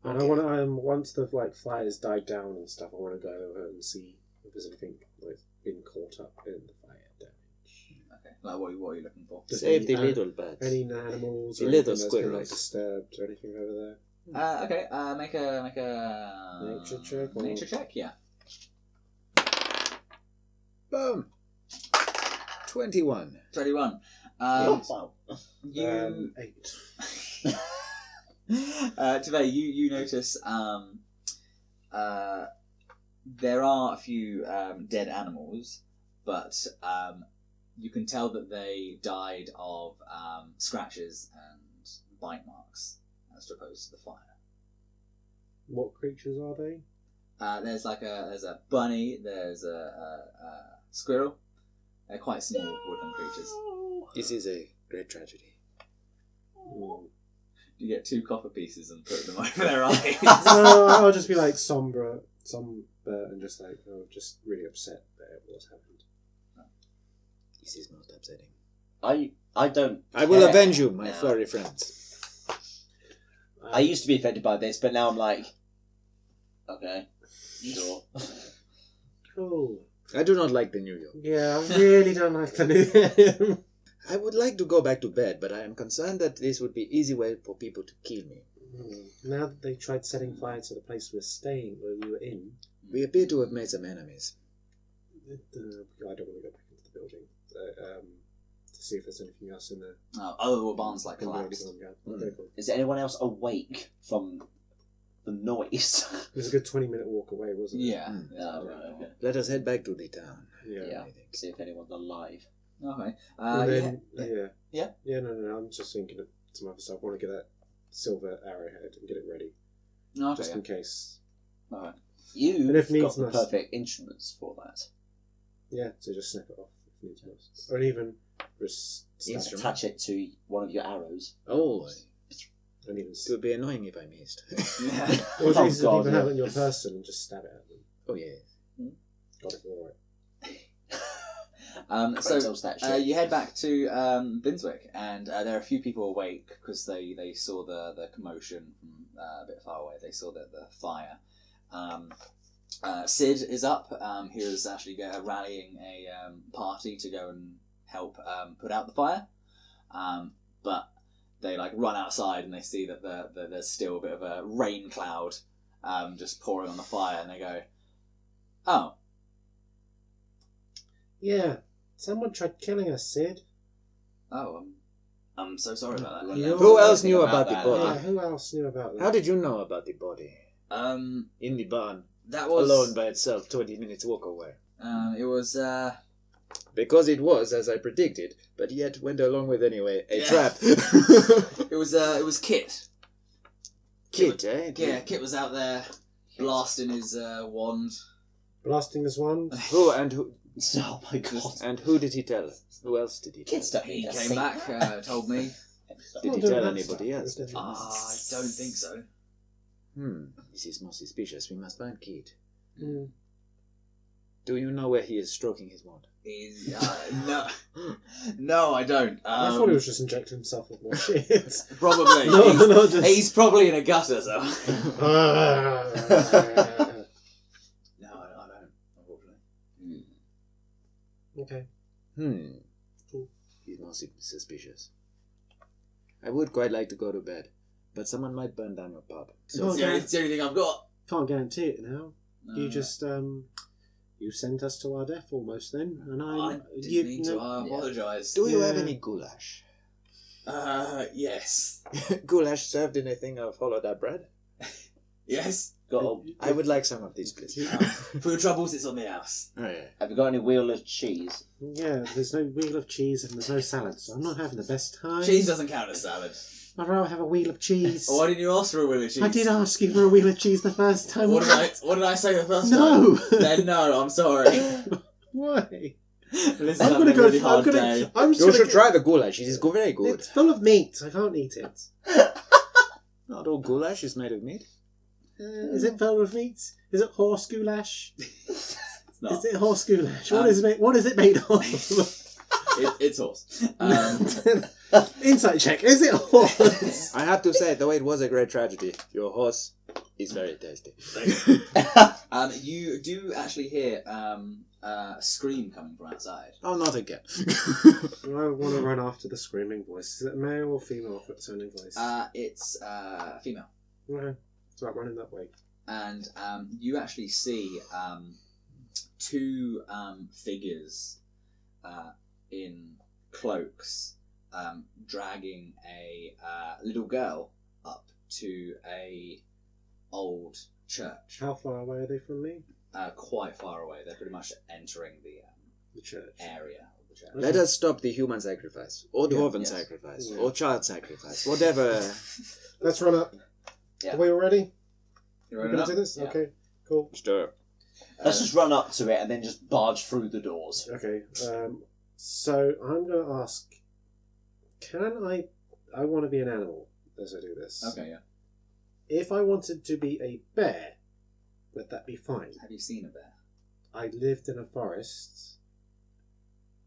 And I want to. Once the fires died down and stuff, I want to go over and see if there's anything like been caught up in the fire damage. Okay. Like what are you looking for? Does Save the any- little birds. Any animals The or little anything that's been squirrels. disturbed or anything over there? Okay. Make a Nature check or- Nature check. Yeah. Boom. 21. 21. Wow. You 8. today you notice there are a few dead animals, but you can tell that they died of scratches and bite marks as opposed to the fire. What creatures are they? There's a bunny, there's a squirrel. They're quite small woodland creatures. This is a great tragedy. You get 2 copper pieces and put them over their eyes. No, I'll just be like somber, and just like, just really upset that what's happened. This is most upsetting. I don't. I will care avenge you, my now. furry friends. I used to be offended by this, but now I'm like, okay, sure. Cool. I do not like the New York. Yeah, I really don't like the new. I would like to go back to bed, but I am concerned that this would be an easy way for people to kill me. Now that they tried setting fire to the place we were in, We appear to have made some enemies. I don't want to go back into the building to see if there's anything else in there. Oh, the barn's like collapsed. Okay, cool. Is anyone else awake from the noise? It was a good 20-minute walk away, wasn't it? Yeah. Oh, right, okay. Let us head back to the town. Yeah. Yeah. I think. See if anyone's alive. Okay. And then, Yeah. Yeah, no, I'm just thinking of some other stuff. I want to get that silver arrowhead and get it ready. Okay. Just in case. Alright. You've And if got needs the must. perfect instruments for that. Yeah, so just snap it off if needs must. Or even just stab it. Instrument. Attach it to one of your arrows. Oh, And even it would be annoying if I missed. Yeah. or Oh, just God, even yeah. have it in your person and just stab it at them. Oh, yeah. Got it all right. So Tells that shit. you head back to Binswick, and there are a few people awake because they saw the commotion from a bit far away. They saw the fire. Sid is up. He was actually rallying a party to go and help put out the fire. But they run outside and they see that there's still a bit of a rain cloud just pouring on the fire, and they go, "Oh, Yeah. Someone tried killing us, Sid. oh, I'm so sorry about that." You're- Who else knew about the that? body? Yeah, who else knew about that? How did you know about the body? Um, In the barn, that was alone by itself, 20 minutes walk away. It was Because it was, as I predicted, but yet went along with anyway, a Yeah. trap. it was Kit. Kit, eh? Yeah, Kit was out there blasting his wand. Blasting this one? Who and who? Oh my god. And who did he tell? Who else did he tell? Kids don't He need a came seat. back, told me. Did he Oh, tell no, anybody that's else? fine. I don't think so. This is most suspicious. We must find Kit. Mm. Do you know where he is stroking his wand? He's no, I don't. I thought he was just injecting himself with more shit. Probably. No, he's, no, just- he's probably in a gutter, so. Ah. No, I don't. Unfortunately. Okay. Cool. He's most suspicious. I would quite like to go to bed, but someone might burn down your pub. So It's the only thing I've got. Can't guarantee it now. No, You just you sent us to our death almost then, and I didn't mean to. I apologise. do you have Yeah. any goulash? Yes. Goulash served in a thing of hollowed out bread? Yes. I would like some of these, please. For your troubles, it's on the house. Oh, yeah. Have you got any wheel of cheese? Yeah, there's no wheel of cheese and there's no salad, so I'm not having the best time. Cheese doesn't count as salad. I'd rather have a wheel of cheese. Why didn't you ask for a wheel of cheese? I did ask you for a wheel of cheese the first time. What did I say the first No. time? Then no, I'm sorry. Why? This is I'm having gonna a go. really hard day. I'm just You gonna should try the goulash. It is very good. It's full of meat. I can't eat it. Not all goulash is made of meat. Is it filled with meat? Is it horse goulash? It's not. Is it horse goulash? What is it made of? It's horse. Insight check. Is it horse? I have to say, though it was a great tragedy, your horse is very tasty. You do actually hear a scream coming from outside. Oh, not again. I want to run after the screaming voice. Is it male or female sounding voice? It's female. Okay. So I'm running that way. And you actually see two figures in cloaks dragging a little girl up to a old church. How far away are they from me? Quite far away. They're pretty much entering The church. area of the church. Let us stop the human sacrifice, or dwarven yes. sacrifice, Yeah. or child sacrifice, whatever. Let's run up. Yeah. Are we all ready? You We're ready going to now? do this? Yeah. Okay. Cool. Stir. Let's just run up to it and then just barge through the doors. Okay. So I'm going to ask, I want to be an animal as I do this. Okay, yeah. If I wanted to be a bear, would that be fine? Have you seen a bear? I lived in a forest.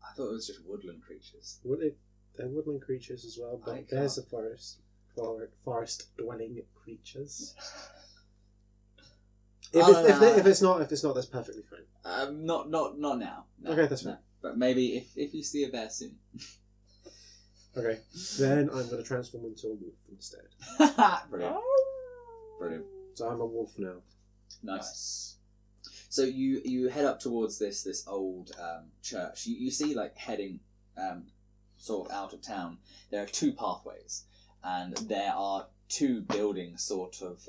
I thought it was just woodland creatures. They're woodland creatures as well, I but bears are forest dwelling creatures. If it's not, that's perfectly fine. Not now. No, Okay, that's fine. no. But maybe if you see a bear soon. Okay, then I'm going to transform into a wolf instead. Brilliant. Brilliant. So I'm a wolf now. Nice. So you head up towards this old church. You see, like, heading sort of out of town, there are two pathways, and there are two buildings sort of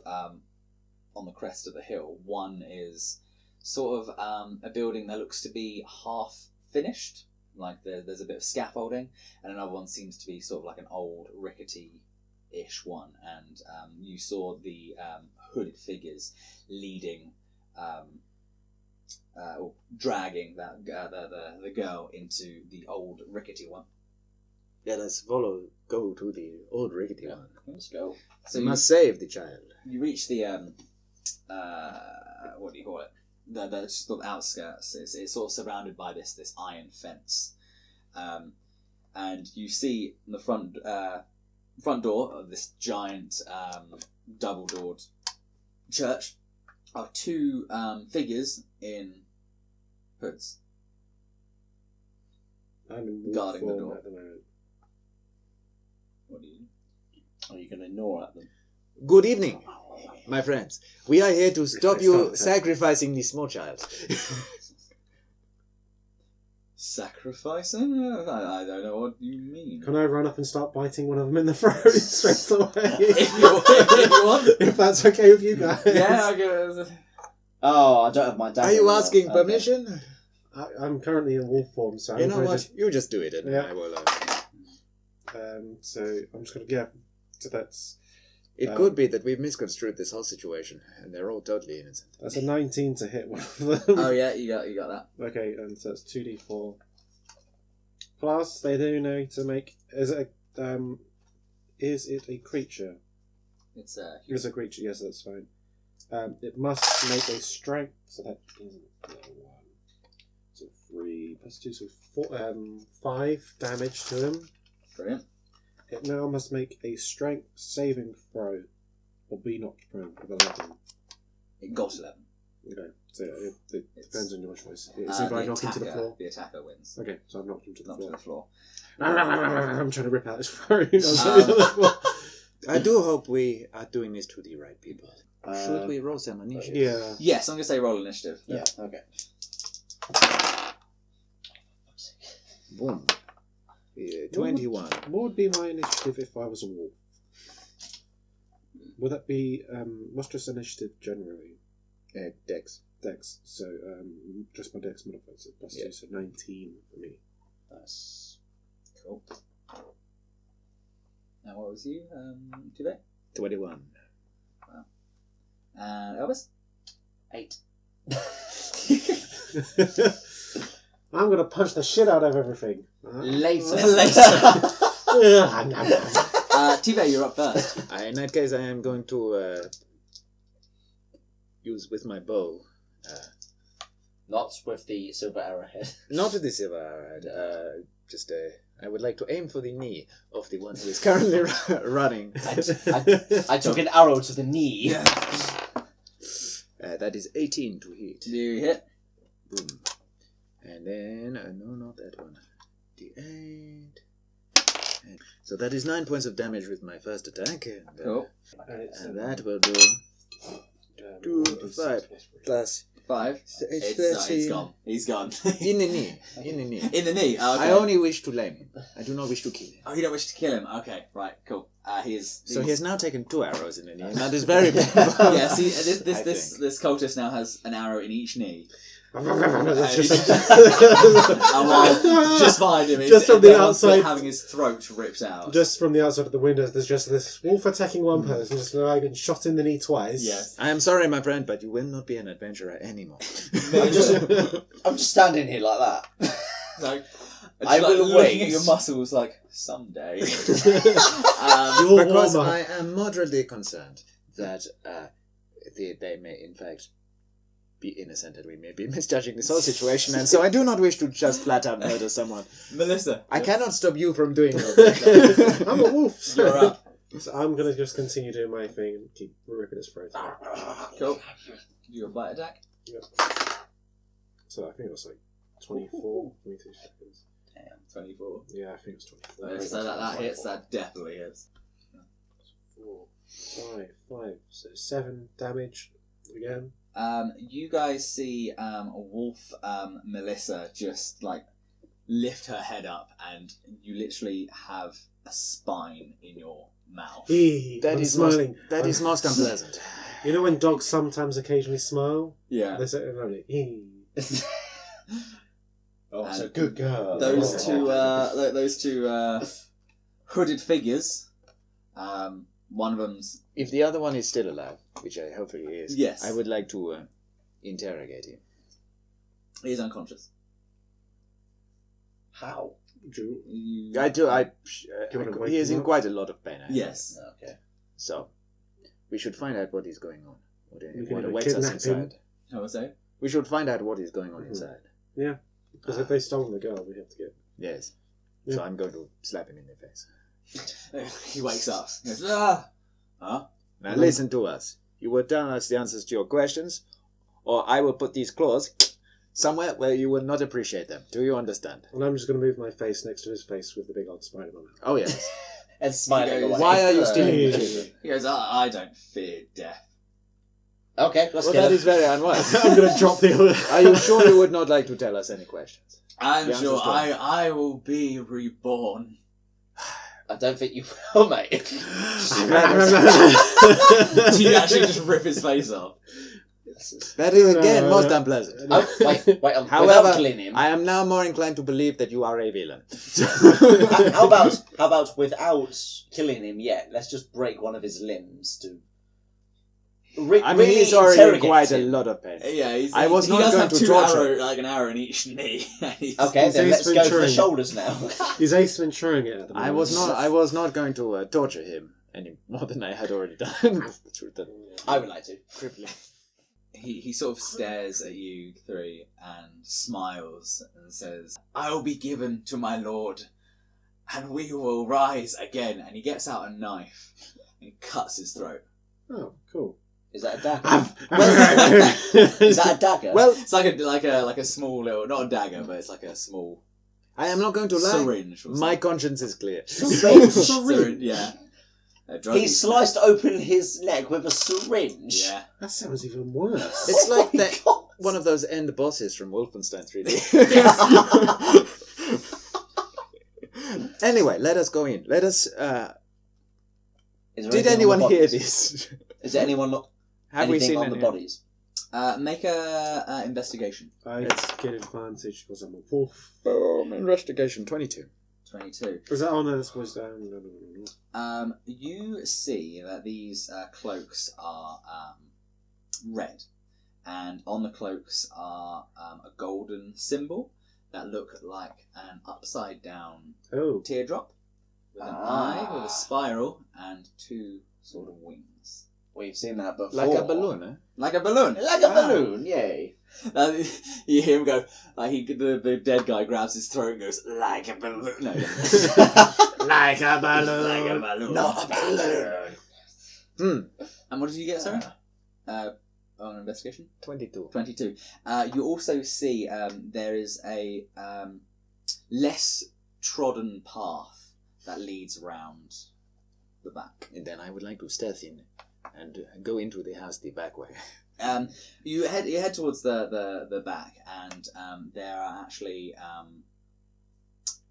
on the crest of the hill. One is sort of a building that looks to be half finished, like there's a bit of scaffolding, and another one seems to be sort of like an old rickety-ish one, and you saw the hooded figures leading or dragging that the girl into the old rickety one. Yeah, let's go to the old rickety one. Let's go. So We must save the child. you reach the what do you call it? The sort of outskirts. It's sort of surrounded by this iron fence, and you see in the front door of this giant double-doored church are two figures in hoods. I'm in wolf Guarding the form door. at the moment. What do you? Are you going to gnaw at them? Good evening. My friends, we are here to stop I you start to- sacrificing the small child. Sacrificing? I don't know what you mean. Can I run up and start biting one of them in the throat straight away? if you want. If that's okay with you guys. Yeah, I guess. Oh, I don't have my dad. Are you asking permission? I'm currently in wolf form, so You I'm know gonna what? just- You just do it, and Yeah. I will. so I'm just gonna So that's It could be that we've misconstrued this whole situation, and they're all totally innocent. that's a 19 to hit one of them. Oh yeah, you got that. Okay, and so that's 2d4. Plus, they do need to make. Is it a creature? It's It's a creature. Yes, that's fine. It must make a strength. So that isn't 1. So 3 plus 2, so 5 damage to him. brilliant. It now must make a strength saving throw, or be knocked prone with 11. It got 11. Okay, so it depends on your choice. It's The if I knock him to the attacker- floor. The attacker wins. Okay, so I've knocked him to the Not to floor. the floor. I'm trying to rip out his throat. I do hope we are doing this to the right people. Uh, Should we roll some initiative? Yeah. Yes, I'm gonna say roll initiative. Yeah. Okay. Boom. 21. What would be my initiative if I was a wolf? Would that be what's just initiative generally? Dex. Dex. So just my dex modifier, so plus Yeah. 2, so 19 for me. That's Cool. Now what was you? Today? 21. Elvis? 8. I'm gonna punch the shit out of everything. Later. Tiva, you're up first. In that case, I am going to use with my bow. Not with the silver arrowhead. Not with the silver arrowhead. I would like to aim for the knee of the one who is currently running. I took an arrow to the knee. That is 18 to hit. Do you hit? Boom. And then, no, not that one. D8. So that is 9 points of damage with my first attack. And, Cool. and that will do 5 plus 5. it's It's 13. gone. He's gone. In the knee. In the knee. In the knee. Oh, okay. I only wish to lame him. I do not wish to kill him. Oh, you don't wish to kill him? Okay, right, cool. So he has now taken 2 arrows in the knee, and that is very painful. Yeah, see, this I this cultist now has an arrow in each knee. That's just Just behind him, Just from the outside. having his throat ripped out. Just from the outside of the window, there's just this wolf attacking one person, just like been shot in the knee twice. Yes. I am sorry, my friend, but you will not be an adventurer anymore. I'm just standing here like that. Like, I will looking wait. at your muscles like someday. You're Because warmer. I am moderately concerned that they may, in fact, be innocent and we may be misjudging this whole situation, and so I do not wish to just flat out murder someone. Melissa, I cannot stop you from doing it. I'm a wolf. So. you're up. So I'm gonna just continue doing my thing and keep ripping his throat out. Cool. You a bite attack? So I think it was like 24, 22 seconds. Damn, 24. Yeah, I think it was 24. So that hits. That definitely hits. 4, 5. So 7 damage again. You guys see Wolf Melissa just like lift her head up, and you literally have a spine in your mouth. That I'm is smiling. That is most unpleasant. You know when dogs sometimes occasionally smile? Yeah. They say, like, Oh, And it's a good girl. Those two hooded figures. One of them's If the other one is still alive, which I hopefully is, Yes. I would like to interrogate him. he is unconscious. How? You- I do. Do you wanna wake He is him in up? quite a lot of pain. I think. Yes. Okay. So we should find out what is going on. What can what either awaits us kidnap him. inside. How was that? We should find out what is going on Mhm. inside. Because if they stole the girl, we have to get. Yes. Yeah. So I'm going to slap him in the face. He wakes up. He goes, ah! Huh? Now listen to us. You will tell us the answers to your questions, or I will put these claws somewhere where you will not appreciate them. Do you understand? And I'm just going to move my face next to his face with the big old spider on it. Oh yes. And smiling He goes, away. Why are you Yeah. stealing the children? He goes, I don't fear death. Okay, let's Well, kill that him. is very unwise. I'm going to drop the other. Are you sure you would not like to tell us any questions? I'm The sure answer's gone. I will be reborn. I don't think you will, mate. Do you actually just rip his face off? That is again No, most no. unpleasant. Oh, wait, However, without killing him. I am now more inclined to believe that you are a villain. How about without killing him yet? Let's just break one of his limbs to. I mean, really he's already in interrogate quite a him. lot of pain. Yeah, I was he not does going have to two torture. an arrow in each knee. Okay, He's then Ace let's go for the Venturing. shoulders now. He's Ace Venturing it at the moment. I was not going to torture him any more than I had already done. That's the truth. I would like to. Crippling. He sort of stares at you three and smiles and says, "I will be given to my lord, and we will rise again." And he gets out a knife and cuts his throat. Oh, cool. Is that a dagger? Is Is that a dagger? Well, It's like a small little, not a dagger, but it's like a small I am not going to lie. syringe. Or My something. conscience is clear. Syringe, yeah. A drug He sliced open his neck with a syringe. Yeah. That sounds even worse. It's like Oh my that God. one of those end bosses from Wolfenstein 3D. Anyway, let us go in. Let us. Is there Did anything on anyone the hear bodies? this? Is there anyone not Have we anything seen on any? the bodies? Make a investigation. I get advantage because I'm a wolf. Investigation 22. 22. Was that on there? This was no. You see that these cloaks are red, and on the cloaks are a golden symbol that look like an upside down Oh, teardrop with an eye, with a spiral, and two sort of wings. We've seen that before. Like a balloon, eh? Like a balloon. Like a balloon, yay. You hear him go, like the dead guy grabs his throat and goes, like a balloon. No. like a balloon. Like a balloon. Not a balloon. And what did you get, sorry? On investigation? 22. 22. You also see there is a less trodden path that leads round the back. And then I would like to stealth in and go into the house the back way. You head towards the back, and there are actually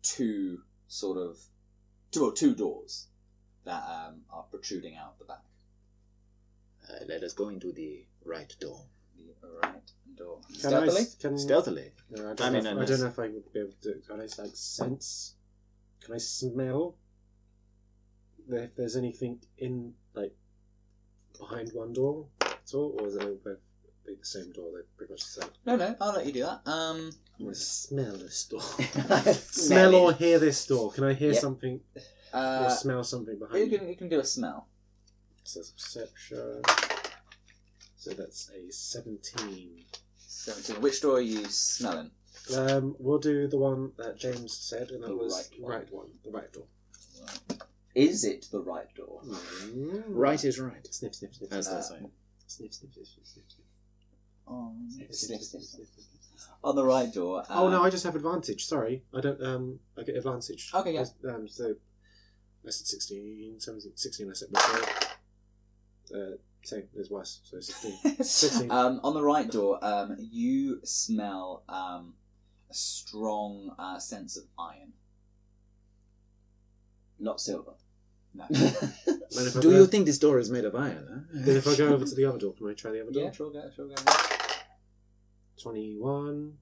two doors that are protruding out the back. Let us go into the right door. The right door. Can I, Stealthily? Stealthily. No, I I mean, don't unless- know if I would be able to. Can I like sense? Can I smell? If there's anything in like behind one door at all, or is it all both the same door? They're pretty much the same. No, I'll let you do that. I'm gonna smell this door. Smell Smell or hear this door? Can I hear Yep. something or smell something behind you me? can do a smell. So that's perception. So that's a 17. 17. Which door are you smelling? We'll do the one that James said, and that The was right one. The right door. Is it the right door? Right is right. Sniff, sniff, sniff. As sniff. they say. Sniff, sniff, sniff, sniff, sniff. Sniff, sniff, sniff. On the right door. Oh no, I just have advantage. Sorry, I don't. I get advantage. Okay, yeah. So I said 16, 17, 16. I said before. Same. There's worse. So 16. 16. On the right door, you smell a strong sense of iron. Not silver. No. And if I Do go- you think this door is made of iron? Then if I go over to the other door, can I try the other door? Yeah, sure, go. 21.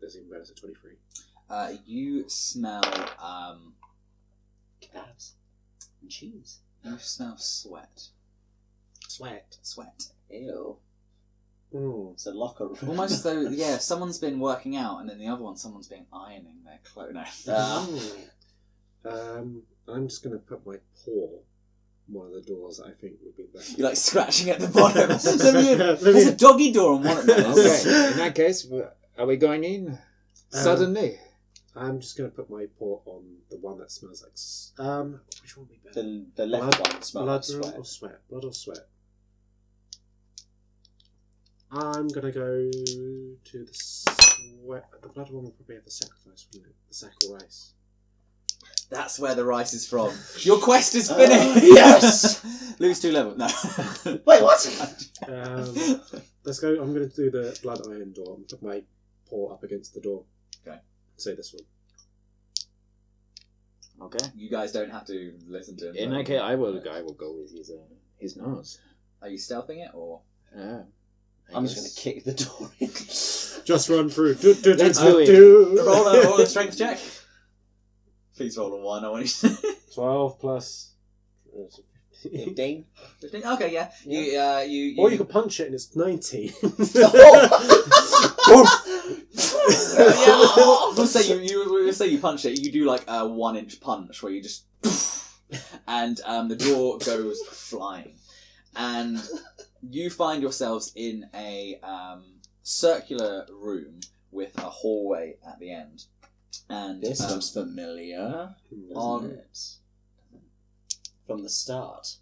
There's even better. So 23. You smell Kebabs and cheese. you smell sweat. Sweat. Sweat. Ew. Mm. It's a locker room. Almost though, yeah, someone's been working out, and then the other one, someone's been ironing their clothes. No. I'm just going to put my paw on one of the doors that I think would be better. You're like scratching at the bottom. Let me- There's a doggy door on one of those. Okay, in that case, are we going in? Suddenly? I'm just going to put my paw on the one that smells like... which one would be better? The left one smells like Blood sweat. or sweat? Blood or sweat? I'm going to go to the sweat. The blood one will probably have the sacrifice, wouldn't it? The sacrifice. That's where the rice is from. Your quest is finished. Yes! Lose 2 levels. No. Wait, what? Let's go. I'm going to do the blood iron door. Put my paw up against the door. Okay. Say this one. Okay. You guys don't have to listen to him. In that case, I will go with his nose. Are you stealthing it or? Yeah. I'm just going to kick the door in. Just run through. Let's do it. Roll a strength check. Please roll a 1. I want you to. 12 plus 15. 15? Okay, yeah. You. Or you could punch it and it's 19. We'll say we'll say you punch it. You do like a 1-inch punch where you just, and the door goes flying, and you find yourselves in a circular room with a hallway at the end. And This looks familiar. on. It? From the start.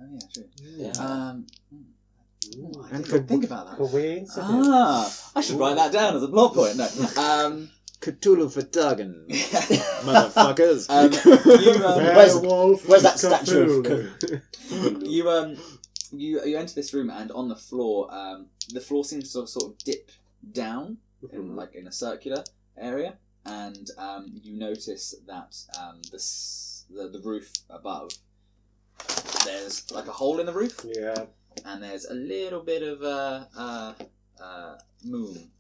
Oh yeah, true. Yeah. I And didn't think about that. Coincidence. I should write that down as a plot point. No. Cthulhu Vertagen, motherfuckers. Where's that statue of You enter this room, and on the floor seems to sort of dip down, in a circular area, and you notice that the roof above, there's like a hole in the roof. Yeah. And there's a little bit of moon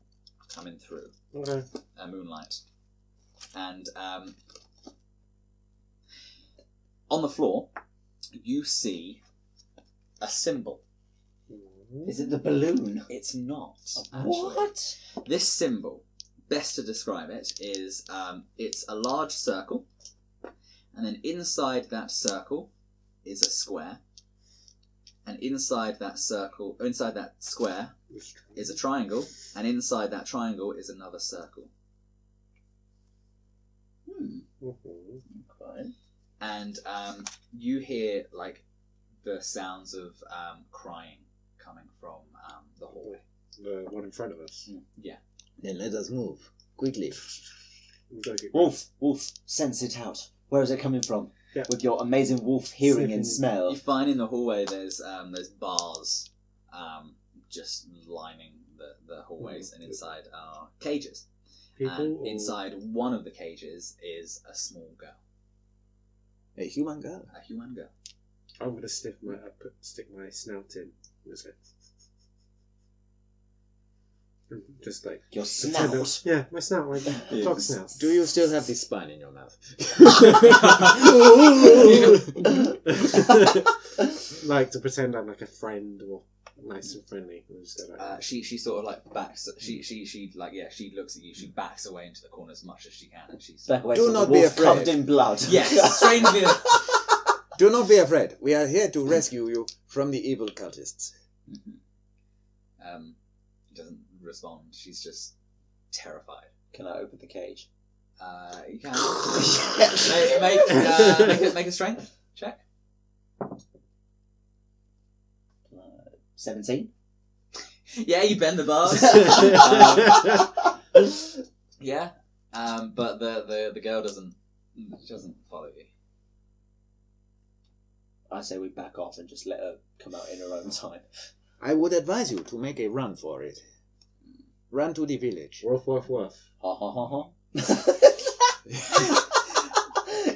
coming through, Okay. moonlight. And on the floor, you see a symbol. Is it the balloon? It's not. Actually. What? This symbol, best to describe it, is it's a large circle, and then inside that circle is a square. And inside that square is a triangle, and inside that triangle is another circle. Okay. And you hear like the sounds of crying coming from the hallway. The one in front of us. Yeah. Then let us move quickly. Wolf, sense it out. Where is it coming from? Yeah. With your amazing wolf hearing and smell. You find in the hallway there's bars just lining the hallways, and inside are cages. People. And inside one of the cages is a small girl. A human girl. A human girl. I'm going to stick my snout in. Just like Your snout? Yeah, my snout, my dog snout. Do you still have this spine in your mouth? Like to pretend I'm like a friend or nice and friendly. We'll just go like She sort of like backs. She looks at you. She backs away into the corner as much as she can, and she's Back away Do from not the be wolf afraid. covered in blood. yes, strangely. Do not be afraid. We are here to rescue you from the evil cultists. Doesn't respond. She's just terrified. Can I open the cage? You can make a strength check. 17. Yeah, you bend the bars. Yeah, but the girl doesn't follow you. I say we back off and just let her come out in her own time. I would advise you to make a run for it. Run to the village. woof woof woof. Ha ha ha ha.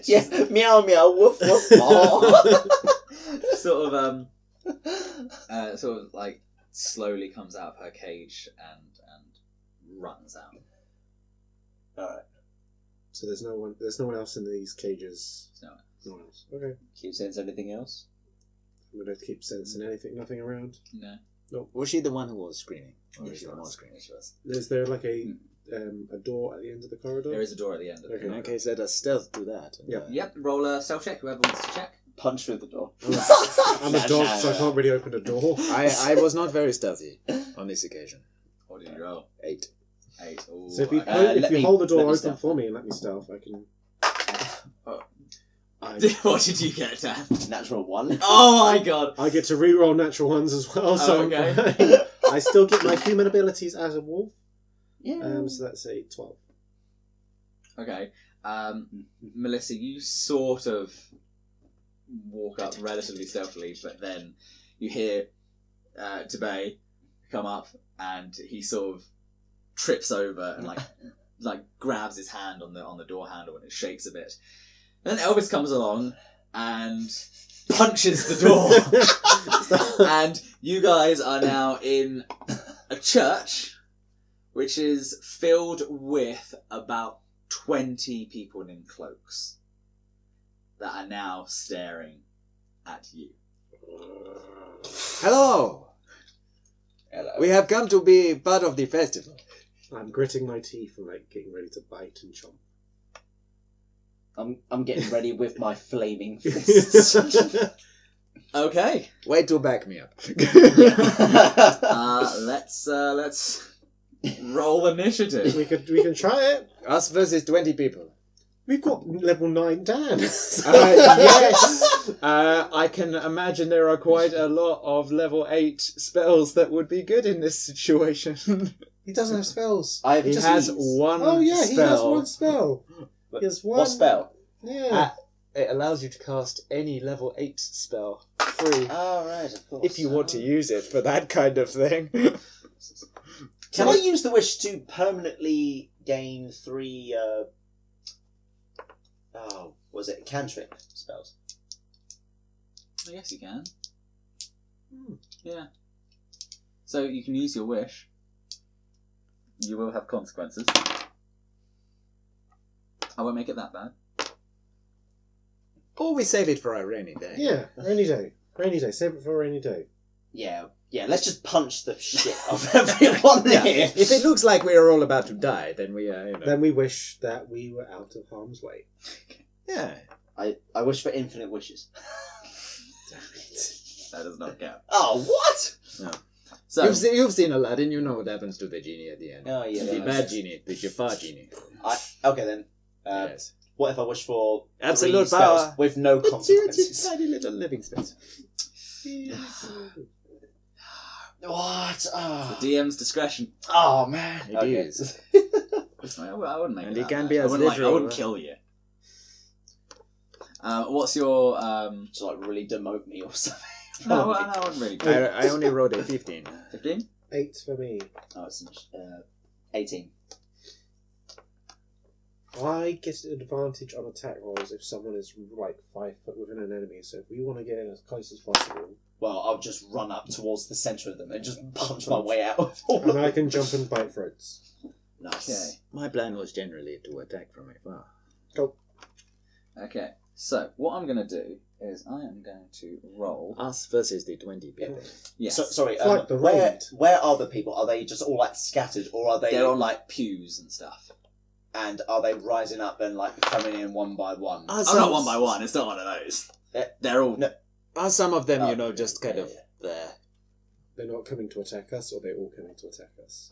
Yeah, meow meow woof woof. sort of like slowly comes out of her cage and runs out. Alright. So there's no one else in these cages. No. No one else. Okay. Can you sense anything else? I'm gonna keep sensing nothing around. No. Was she the one who was screaming? Or Yeah, is she there more was. screaming? She was. Is there like a door at the end of the corridor? There is a door at the end of the Okay. In that case, let us stealth to that. And, Yep. Yep, roll a stealth check, whoever wants to check. Punch through the door. I'm a dog, so I can't really open a door. I was not very stealthy on this occasion. What did you roll? 8. 8. Ooh, So if you, okay. if let you me- hold the door let me open stealth. for me and let me stealth, I can. What did you get, Dan? Natural 1. Oh my god! I get to re-roll natural ones as well, so I'm okay. fine. I still get my human abilities as a wolf. Yeah. So that's a 12. Okay. Melissa, you sort of walk up relatively stealthily, but then you hear Tebay come up, and he sort of trips over and like grabs his hand on the door handle, and it shakes a bit. And then Elvis comes along and punches the door, and you guys are now in a church, which is filled with about 20 people in cloaks that are now staring at you. Hello! Hello. We have come to be part of the festival. I'm gritting my teeth and like getting ready to bite and chomp. I'm getting ready with my flaming fists. Okay. Wait to back me up. Let's roll initiative. we can try it. Us versus 20 people. We've got level 9 Dan. Yes! I can imagine there are quite a lot of level 8 spells that would be good in this situation. He doesn't have spells. He has one Oh yeah, spell. he has one spell. He has one. What spell? Yeah. It allows you to cast any level 8 spell free. Oh, right, of course. If you want to use it for that kind of thing. Can I use the wish to permanently gain 3, was it cantrip spells? I guess you can. Yeah. So you can use your wish. You will have consequences. I won't make it that bad. Or we save it for a rainy day. Yeah, rainy day. Rainy day. Save it for a rainy day. Yeah, let's just punch the shit of everyone here. If it looks like we are all about to die, then we are, Then we wish that we were out of harm's way. Yeah. I wish for infinite wishes. That does not count. Oh, what? No. So You've seen Aladdin, you know what happens to the genie at the end. Oh, yeah. The bad genie, the Jafar genie. Okay, then. Yes. What if I wish for Absolute 3 spells power. with no It's consequences? tiny little living space. What? the DM's discretion. Oh, man. It Okay. is. I wouldn't make And it it that can bad. be I as wouldn't, I literal, wouldn't right? kill you. What's your To like really demote me or something. No, I wouldn't really. Do I only rolled a 15. 15. 8 for me. Oh, it's 18. I get an advantage on attack rolls if someone is like 5 foot within an enemy. So if we want to get in as close as possible, Well, I'll just run up towards the centre of them and just punch my way out. and I can jump and bite throats. Nice. Okay. My plan was generally to attack from afar. Okay. So what I'm going to do is I am going to roll. Us versus the 20 people. Yes. So, sorry, It's like the where raid. where are the people? Are they just all like scattered, or are they They're on like pews and stuff. and are they rising up and like coming in one by one? Oh, not one by one. It's not one of those. They're all. No. Are some of them, Oh, just kind yeah, of yeah. there? They're not coming to attack us, or they're all coming to attack us.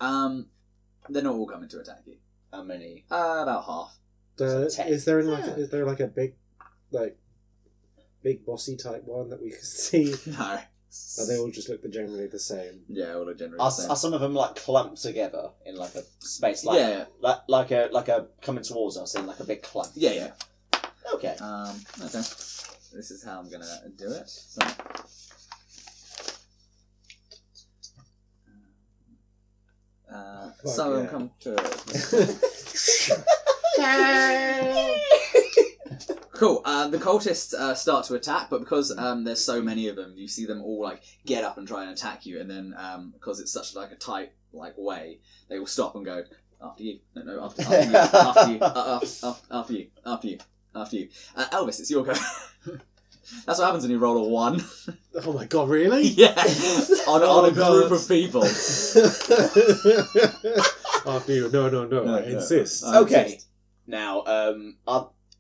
They're not all coming to attack you. How many? About half. Is there like a big bossy type one that we can see? No. Or they all just look generally the same? Yeah, all are generally Are the same. some of them like clumped together in like a space, like Yeah. like a coming towards us in like a big clump? Yeah. Okay. Okay. This is how I'm gonna do it. So. Some of them yeah. come to. Cool. The cultists start to attack, but because there's so many of them, you see them all like get up and try and attack you, and then because it's such like a tight way, they will stop and go after you. No, after you, after you. Elvis, it's your go. That's what happens when you roll a 1. Oh my god, really? Yeah, on a God. group of people. After you, no, I insist. Okay. Now,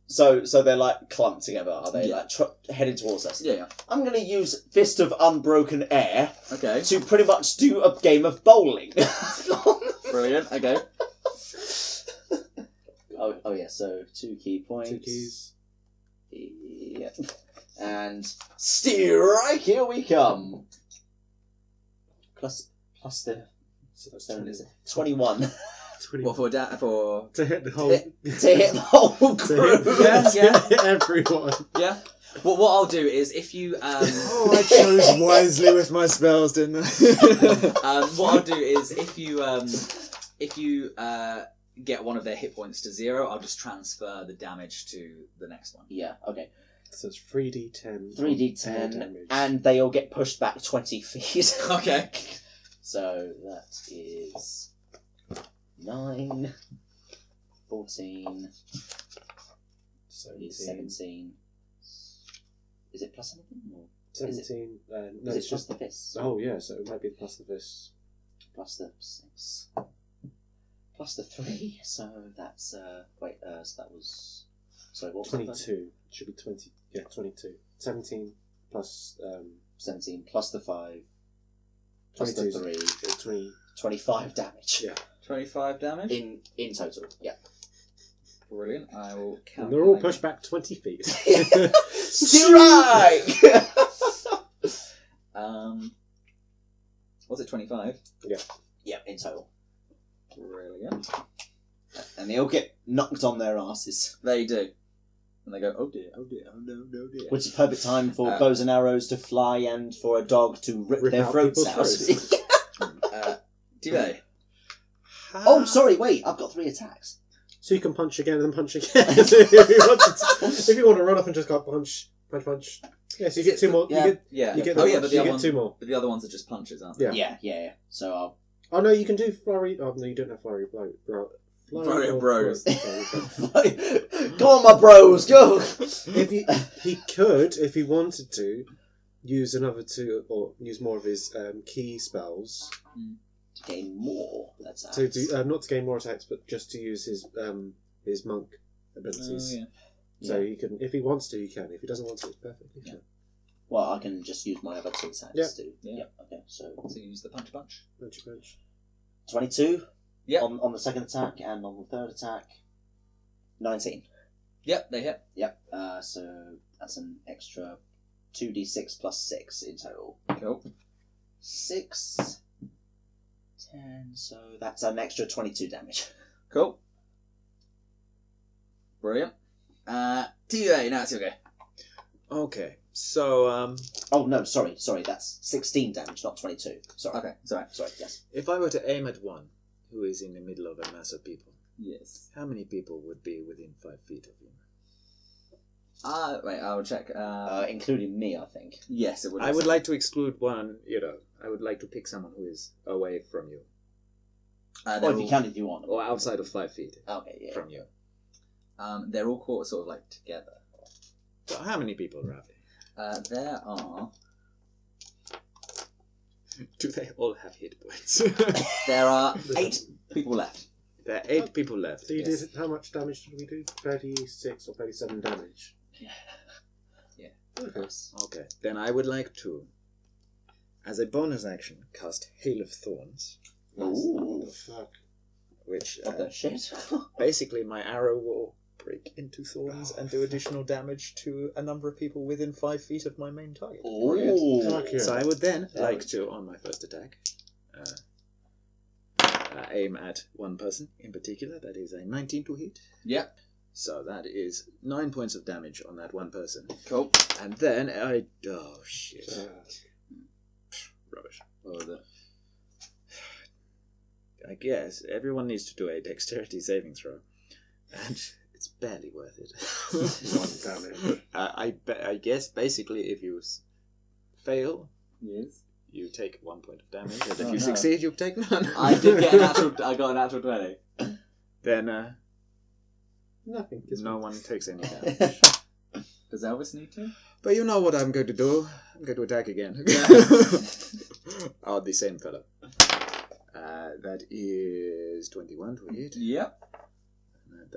so they're like clumped together. Are they Yeah. like heading towards us? Yeah. I'm going to use Fist of Unbroken Air Okay. to pretty much do a game of bowling. Brilliant. Okay. Oh yeah. So 2 key points. 2 keys. Yep. And strike, here we come. Plus the so is it 21. What for? For to hit the whole. To hit the whole crew. Yeah. Hit everyone. yeah. Well, what I'll do is if you Oh, I chose wisely with my spells, didn't I? what I'll do is if you get one of their hit points to 0, I'll just transfer the damage to the next one. Yeah, okay. So it's 3d10. 3d10, damage. and they all get pushed back 20 feet. Okay. So that is 9, 14, 17. Is it plus anything? Or 17. No, is it it's plus just. the fists? Oh, yeah, so it might be plus the fists. Plus the 6. Plus the 3. So that's. So that was. Sorry, what was the first? 22. It should be 20. Yeah, 22. 17 plus. 17 plus the 5. Plus the 22 3. is 20. 25 damage. Yeah. 25 damage. In total, yeah. Brilliant. I will count. And they're all pushed back 20 feet. Still right! Was it 25? Yeah, in total. Brilliant. And they all get knocked on their asses. They do. And they go, oh dear, oh dear, oh no, no dear. Which is perfect time for bows and arrows to fly and for a dog to rip their out throats people's out. Do they? Oh, sorry, wait, I've got 3 attacks. So you can punch again and punch again. if you want to run up and just go punch. Yeah, so you get 2 more. Yeah. You get, Yeah. you get, but you the get other ones, 2 more. But the other ones are just punches, aren't they? Yeah. Yeah. So I'll... Oh no, you can do flurry. Oh no, you don't have flurry blow. Flurry of bros. Go on, my bros, go! He could, if he wanted to, use another 2 or use more of his key spells To gain more attacks. to do not to gain more attacks, but just to use his monk abilities. Oh, yeah. So you can, if he wants to, he can. If he doesn't want to, it's perfectly fine. Well, I can just use my other 2 attacks Yeah. too. Yeah. Okay, so... So you use the punch. Punch. 22 Yep. on the second attack, and on the third attack, 19. Yep, they hit. Yep. So that's an extra 2d6 plus 6 in total. Cool. 6, 10, so that's an extra 22 damage. Cool. Brilliant. TUA, now it's okay. Okay, so Oh no, sorry, that's 16 damage, not 22. Sorry. Okay, sorry. Sorry, yes. if I were to aim at one who is in the middle of a mass of people, Yes. how many people would be within 5 feet of him? Wait, I'll check. Including me, I think. Yes, it would. I would like to exclude one, I would like to pick someone who is away from you, Or if you can, if you want. or outside of 5 feet Okay, yeah. from you. They're all caught sort of like together. So how many people, roughly? There are. Do they all have hit points? There are 8 people left. There are 8 people left. So you Yes. did, how much damage did we do? 36 or 37 damage. Yeah. Okay. Okay, then I would like to, as a bonus action, cast Hail of Thorns, What Ooh. the fuck? which What the shit? basically my arrow will break into thorns and do additional damage to a number of people within 5 feet of my main target. Ooh. Fuck yeah. So I would then Yeah. like to, on my first attack, aim at one person in particular. That is a 19 to hit. Yep. So that is 9 points of damage on that one person. Cool. And then oh shit. Rubbish. What was it? I guess everyone needs to do a dexterity saving throw. And it's barely worth it. One damage. Uh, I guess basically if you fail, Yes. you take 1 point of damage, and if Oh, you no. succeed, you take none. I did get a natural. I got a natural 20. Then Nothing. no one takes any damage. Does Elvis need to? But you know what I'm going to do? I'm going to attack again. Oh, the same fellow. That is 21 to hit. Yep. And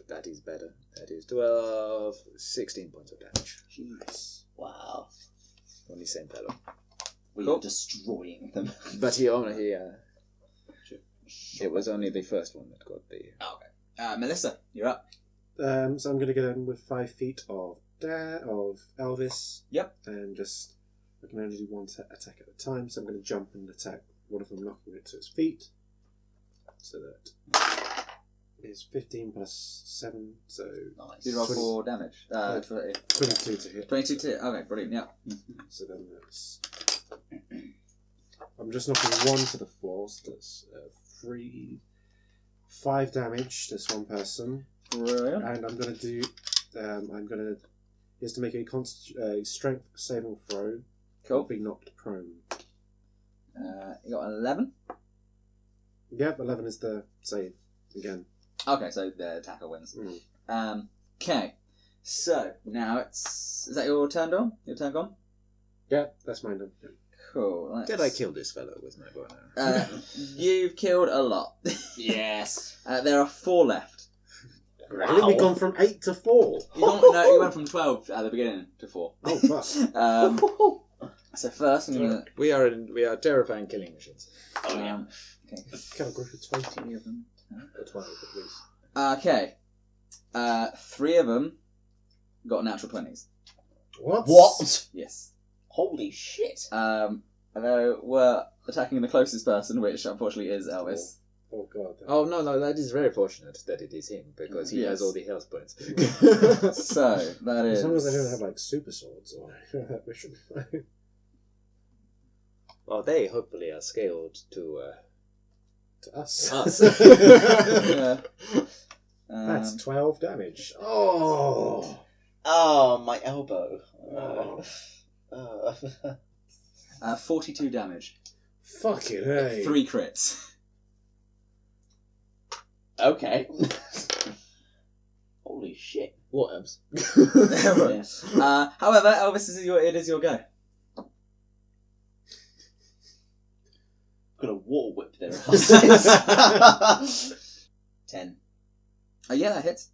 that is better. That is 12, 16 points of damage. Jeez. Wow. On the same fellow. We Cool. are destroying them. But it was only the first one that got the... Okay. Melissa, you're up. So I'm going to get in with 5 feet of Elvis. Yep. And I can only do one attack at a time, so I'm going to jump and attack one of them knocking it to its feet. So that is 15 plus 7, so Did you roll 20 for damage? 22 to hit. 22 to hit. Okay, brilliant. Yeah. So then that's. I'm just knocking 1 to the floor, so that's 5 damage to this one person. Brilliant. And I'm going to do. He has to make a strength saving throw. Cool. Or be knocked prone. You got an 11. Yep, 11 is the save again. Okay, so the attacker wins. Mm. Okay, so now it's. Is that your turn, Dom? Your turn gone? Yeah, that's mine done. Yeah. Cool. Did I kill this fellow with my bow and arrow? You've killed a lot. Yes. There are 4 left. Really? We've gone from 8 to 4. You went from 12 at the beginning to 4. Oh, fuck. So first, I'm gonna. We are terrifying killing machines. Oh, yeah. Okay. Kind of group of 20 of them. Or 12 at least. Okay. 3 of them got natural 20s. What? Yes. Holy shit. They were attacking the closest person, which unfortunately is Elvis. Oh, God. Oh, no, that is very fortunate that it is him, because he Yes. has all the health points. So, that is. As long as they don't have, like, super swords or we should be fine. Well, they hopefully are scaled to To us. Yeah. That's 12 damage. Oh! Oh, my elbow. Oh. 42 damage. Fucking hey. 3 crits. Okay. Holy shit. what else? However, Elvis, it is your go. Got a water whip there. 10. Yeah, that hits.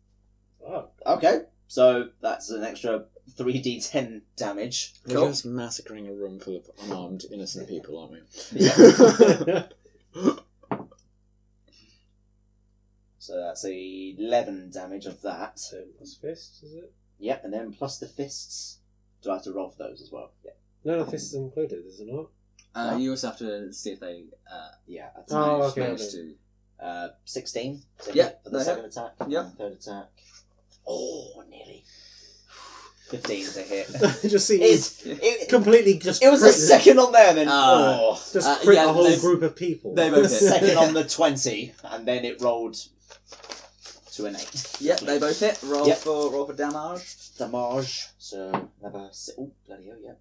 Oh. Okay, so that's an extra 3d10 damage. We're just massacring a room full of unarmed, innocent people, aren't we? So that's 11 damage of that. So plus fists, is it? Yep, and then plus the fists. Do I have to roll for those as well? Yeah. No, fists are included, is it not? You also have to see if they Yeah, that's Oh, okay. manage to. 16 to Yeah, hit for the they second attack. Yep. And third attack. Oh, nearly. 15 to hit. Just see It completely just was a crit- second on there, and then just crit yeah, a whole they- group of people. they both hit. second on the 20, and then it rolled to an 8. Yep, they both hit. Roll Yep. for damage. Damage. So another. Oh bloody hell! Yep.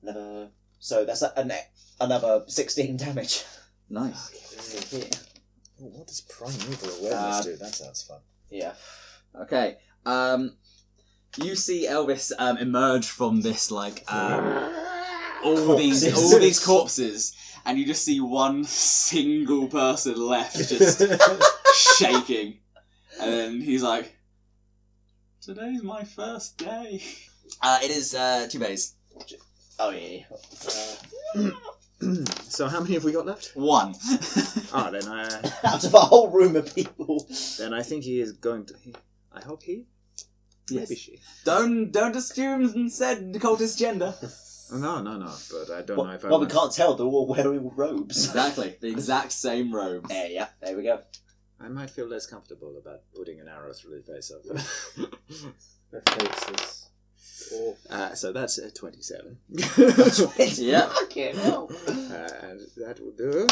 Another. So that's another 16 damage. Nice. Oh, what does primeval awareness do? That sounds fun. Yeah. Okay. You see Elvis emerge from this all these corpses, and you just see one single person left, just shaking, and then he's like, "Today's my first day." It is 2 days. Oh yeah. So how many have we got left? 1. Then Out of a whole room of people. I think he is going to. I hope he. Yes. Maybe she. Don't assume and said the cultist gender. No. But I don't know if I. Well, we can't tell. They're all wearing robes. Exactly, the exact same robe. Yeah. There we go. I might feel less comfortable about putting an arrow through the face of. Their faces. So that's 27. Yeah. Fucking hell. And that will do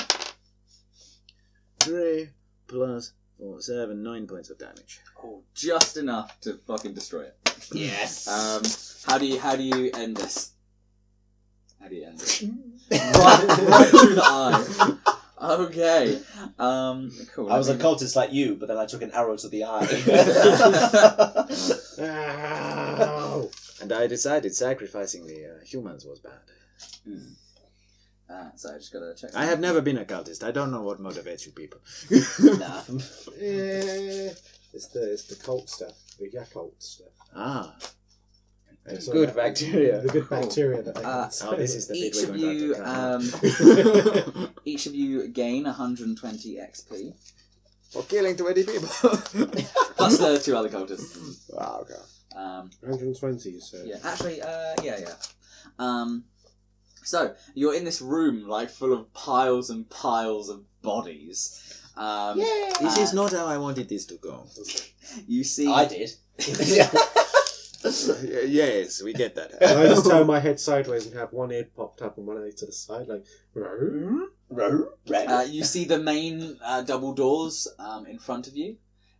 3 plus 4, 7, 9 points of damage. Oh, just enough to fucking destroy it. Yes. How do you end this? How do you end it? right through the eye. Okay. Cool. I was a cultist like you, but then I took an arrow to the eye. Ow. And I decided sacrificing the humans was bad. So I just gotta check. I have never been a cultist. I don't know what motivates you people. Nah. It's the cult stuff, the Yakult stuff. It's So good that- bacteria. The good bacteria that they This is the bit Each we're of going you, to have to cut. each of you gain 120 XP For killing 20 people. plus the 2 other cultists. Wow, okay. 120, so. Yeah, actually, yeah. So you're in this room like full of piles and piles of bodies. This is not how I wanted this to go. You see. I did. Yes, we get that. And I just turn my head sideways and have one ear popped up and one ear to the side, like. You see the main double doors in front of you,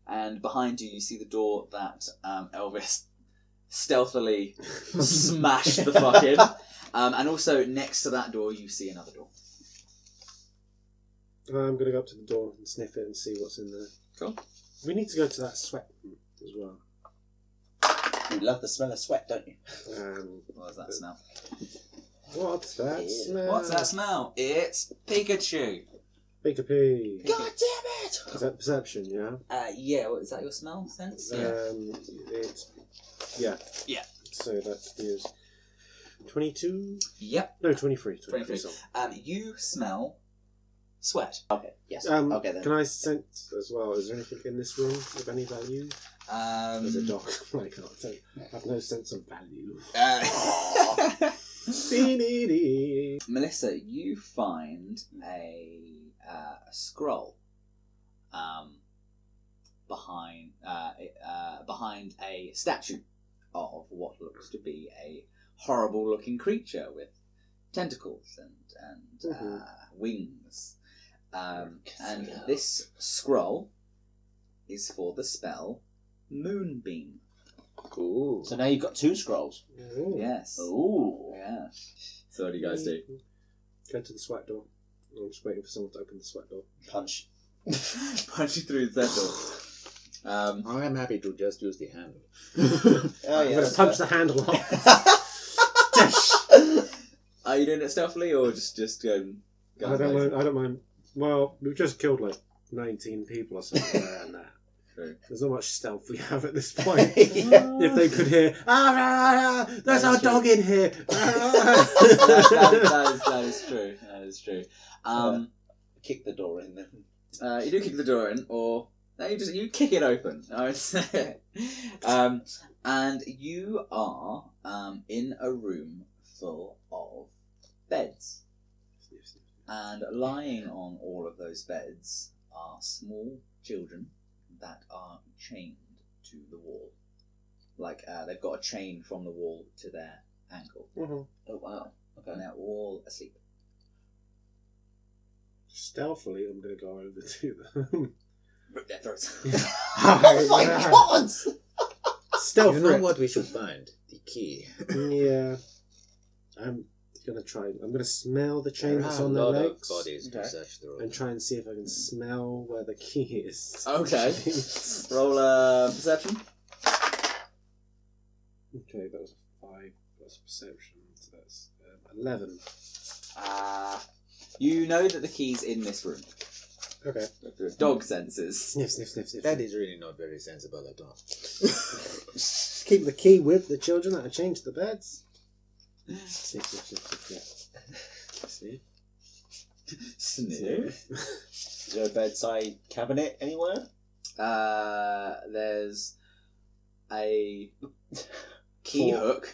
and behind you see the door that Elvis stealthily smashed the fuck in. And also next to that door you see another door. I'm going to go up to the door and sniff it and see what's in there. Cool. We need to go to that sweat room as well. You love the smell of sweat, don't you? What does that smell? What's that smell? What's that smell? It's Pikachu. Pika-pee. God damn it! Is that perception, yeah? Yeah, what, is that your smell sense? It's... Yeah. Yeah. So that is 22? Yep. No, 23. 23. You smell sweat. Okay, yes. Um, okay then. Can I sense as well, is there anything in this room of any value? There's a dog. I have no sense of value. Melissa, you find a scroll behind a statue of what looks to be a horrible-looking creature with tentacles and wings. And this scroll is for the spell Moonbeam. Ooh. So now you've got 2 scrolls. Ooh. Yes. Ooh. Yes. So what do you guys do? Go to the sweat door. I'm just waiting for someone to open the sweat door. Punch. Punch you through the door. I am happy to just use the handle. Oh, I'm going to punch the handle off. Are you doing it stealthily or just going? I don't mind. Well, we've just killed like 19 people or something around that. True. There's not much stealth we have at this point. If they could hear, there's our dog in here. that is true. That is true. Kick the door in then. You do kick the door in, or no, you kick it open. I would say. And you are in a room full of beds, and lying on all of those beds are small children that are chained to the wall. Like they've got a chain from the wall to their ankle. Mm-hmm. Oh wow. Okay. And they're all asleep. Stealthily, I'm going to go over to them. Rip their throats. Oh my god! Stealth. You know rip. what we should find? The key. Yeah. I'm going to try. I'm going to smell the chain that's on their lot of legs. bodies to Okay. search through. And try and see if I can smell where the key is. Okay. Roll perception. Okay, that was a 5 plus perception. So that's 11. You know that the key's in this room. Okay. Dog senses. Sniff, sniff, sniff, sniff. That is really not very sensible at all. Keep the key with the children that are chained to the beds. Sniff, sniff, sniff, sniff. Sniff. Sniff. Is there a bedside cabinet anywhere? There's a key hook.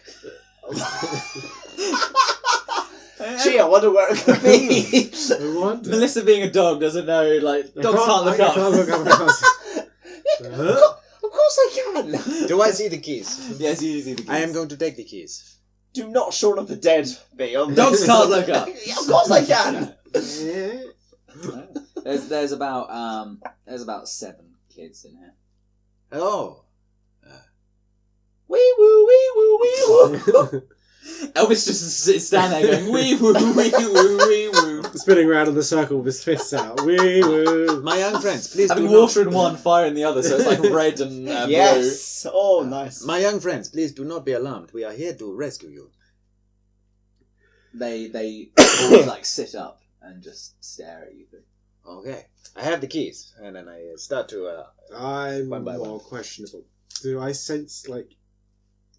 Gee, I wonder where it could be. I wonder. Melissa being a dog doesn't know, like, I dogs can't look I up. can't look up because... Of course I can. Do I see the keys? Yes, you see the keys. I am going to take the keys. Do not shorten up a dead bee on Dogs this. can't look up. Yeah, of course I can. Yeah. There's about 7 kids in here. Oh. Wee woo, wee woo, wee woo. Elvis just is standing there going wee woo wee woo wee woo. Spinning around in the circle with his fists out. Wee woo. My young friends, please Having do not... water in one, fire in the other, so it's like red and Yes. Oh, nice. My young friends, please do not be alarmed. We are here to rescue you. blue. They all like sit up and just stare at you. Okay. I have the keys. And then I start to... I'm One by more one. questionable. Do I sense, like,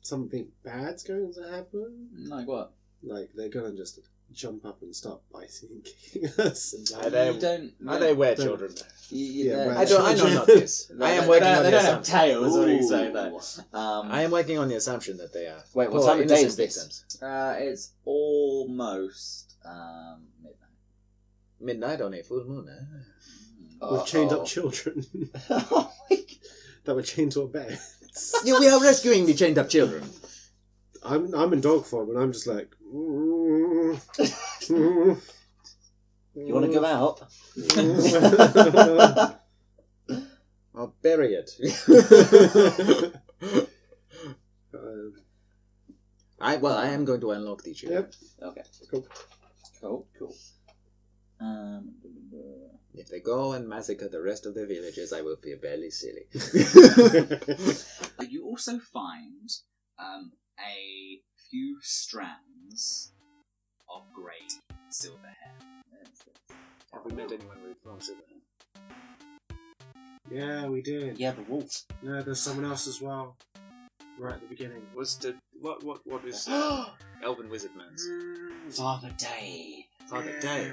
something bad's going to happen? Like what? Like, they're going to just jump up and stop biting and kicking us. And Are they, You don't. are they were children? Yeah, well, I know not this. I am working on They the don't have assumption. tails. What are you saying there? I am working on the assumption that they are. Wait, what poor time of day is innocent this? victims. It's almost midnight. Midnight on a full moon. We've chained up children Oh my God. that were chained to a bed. Yeah, we are rescuing the chained up children. I'm in dog form and I'm just like. You want to go out? I'll bury it. I am going to unlock the children. Yep. Okay. Cool. Cool. If they go and massacre the rest of the villagers, I will feel very silly. You also find a few strands of grey silver hair. Have we met anyone with long silver hair? Yeah, we did. Yeah, the wolf. No, there's someone else as well. Right at the beginning. Was the what is Elven Wizard Man's? Father Day. Father Day.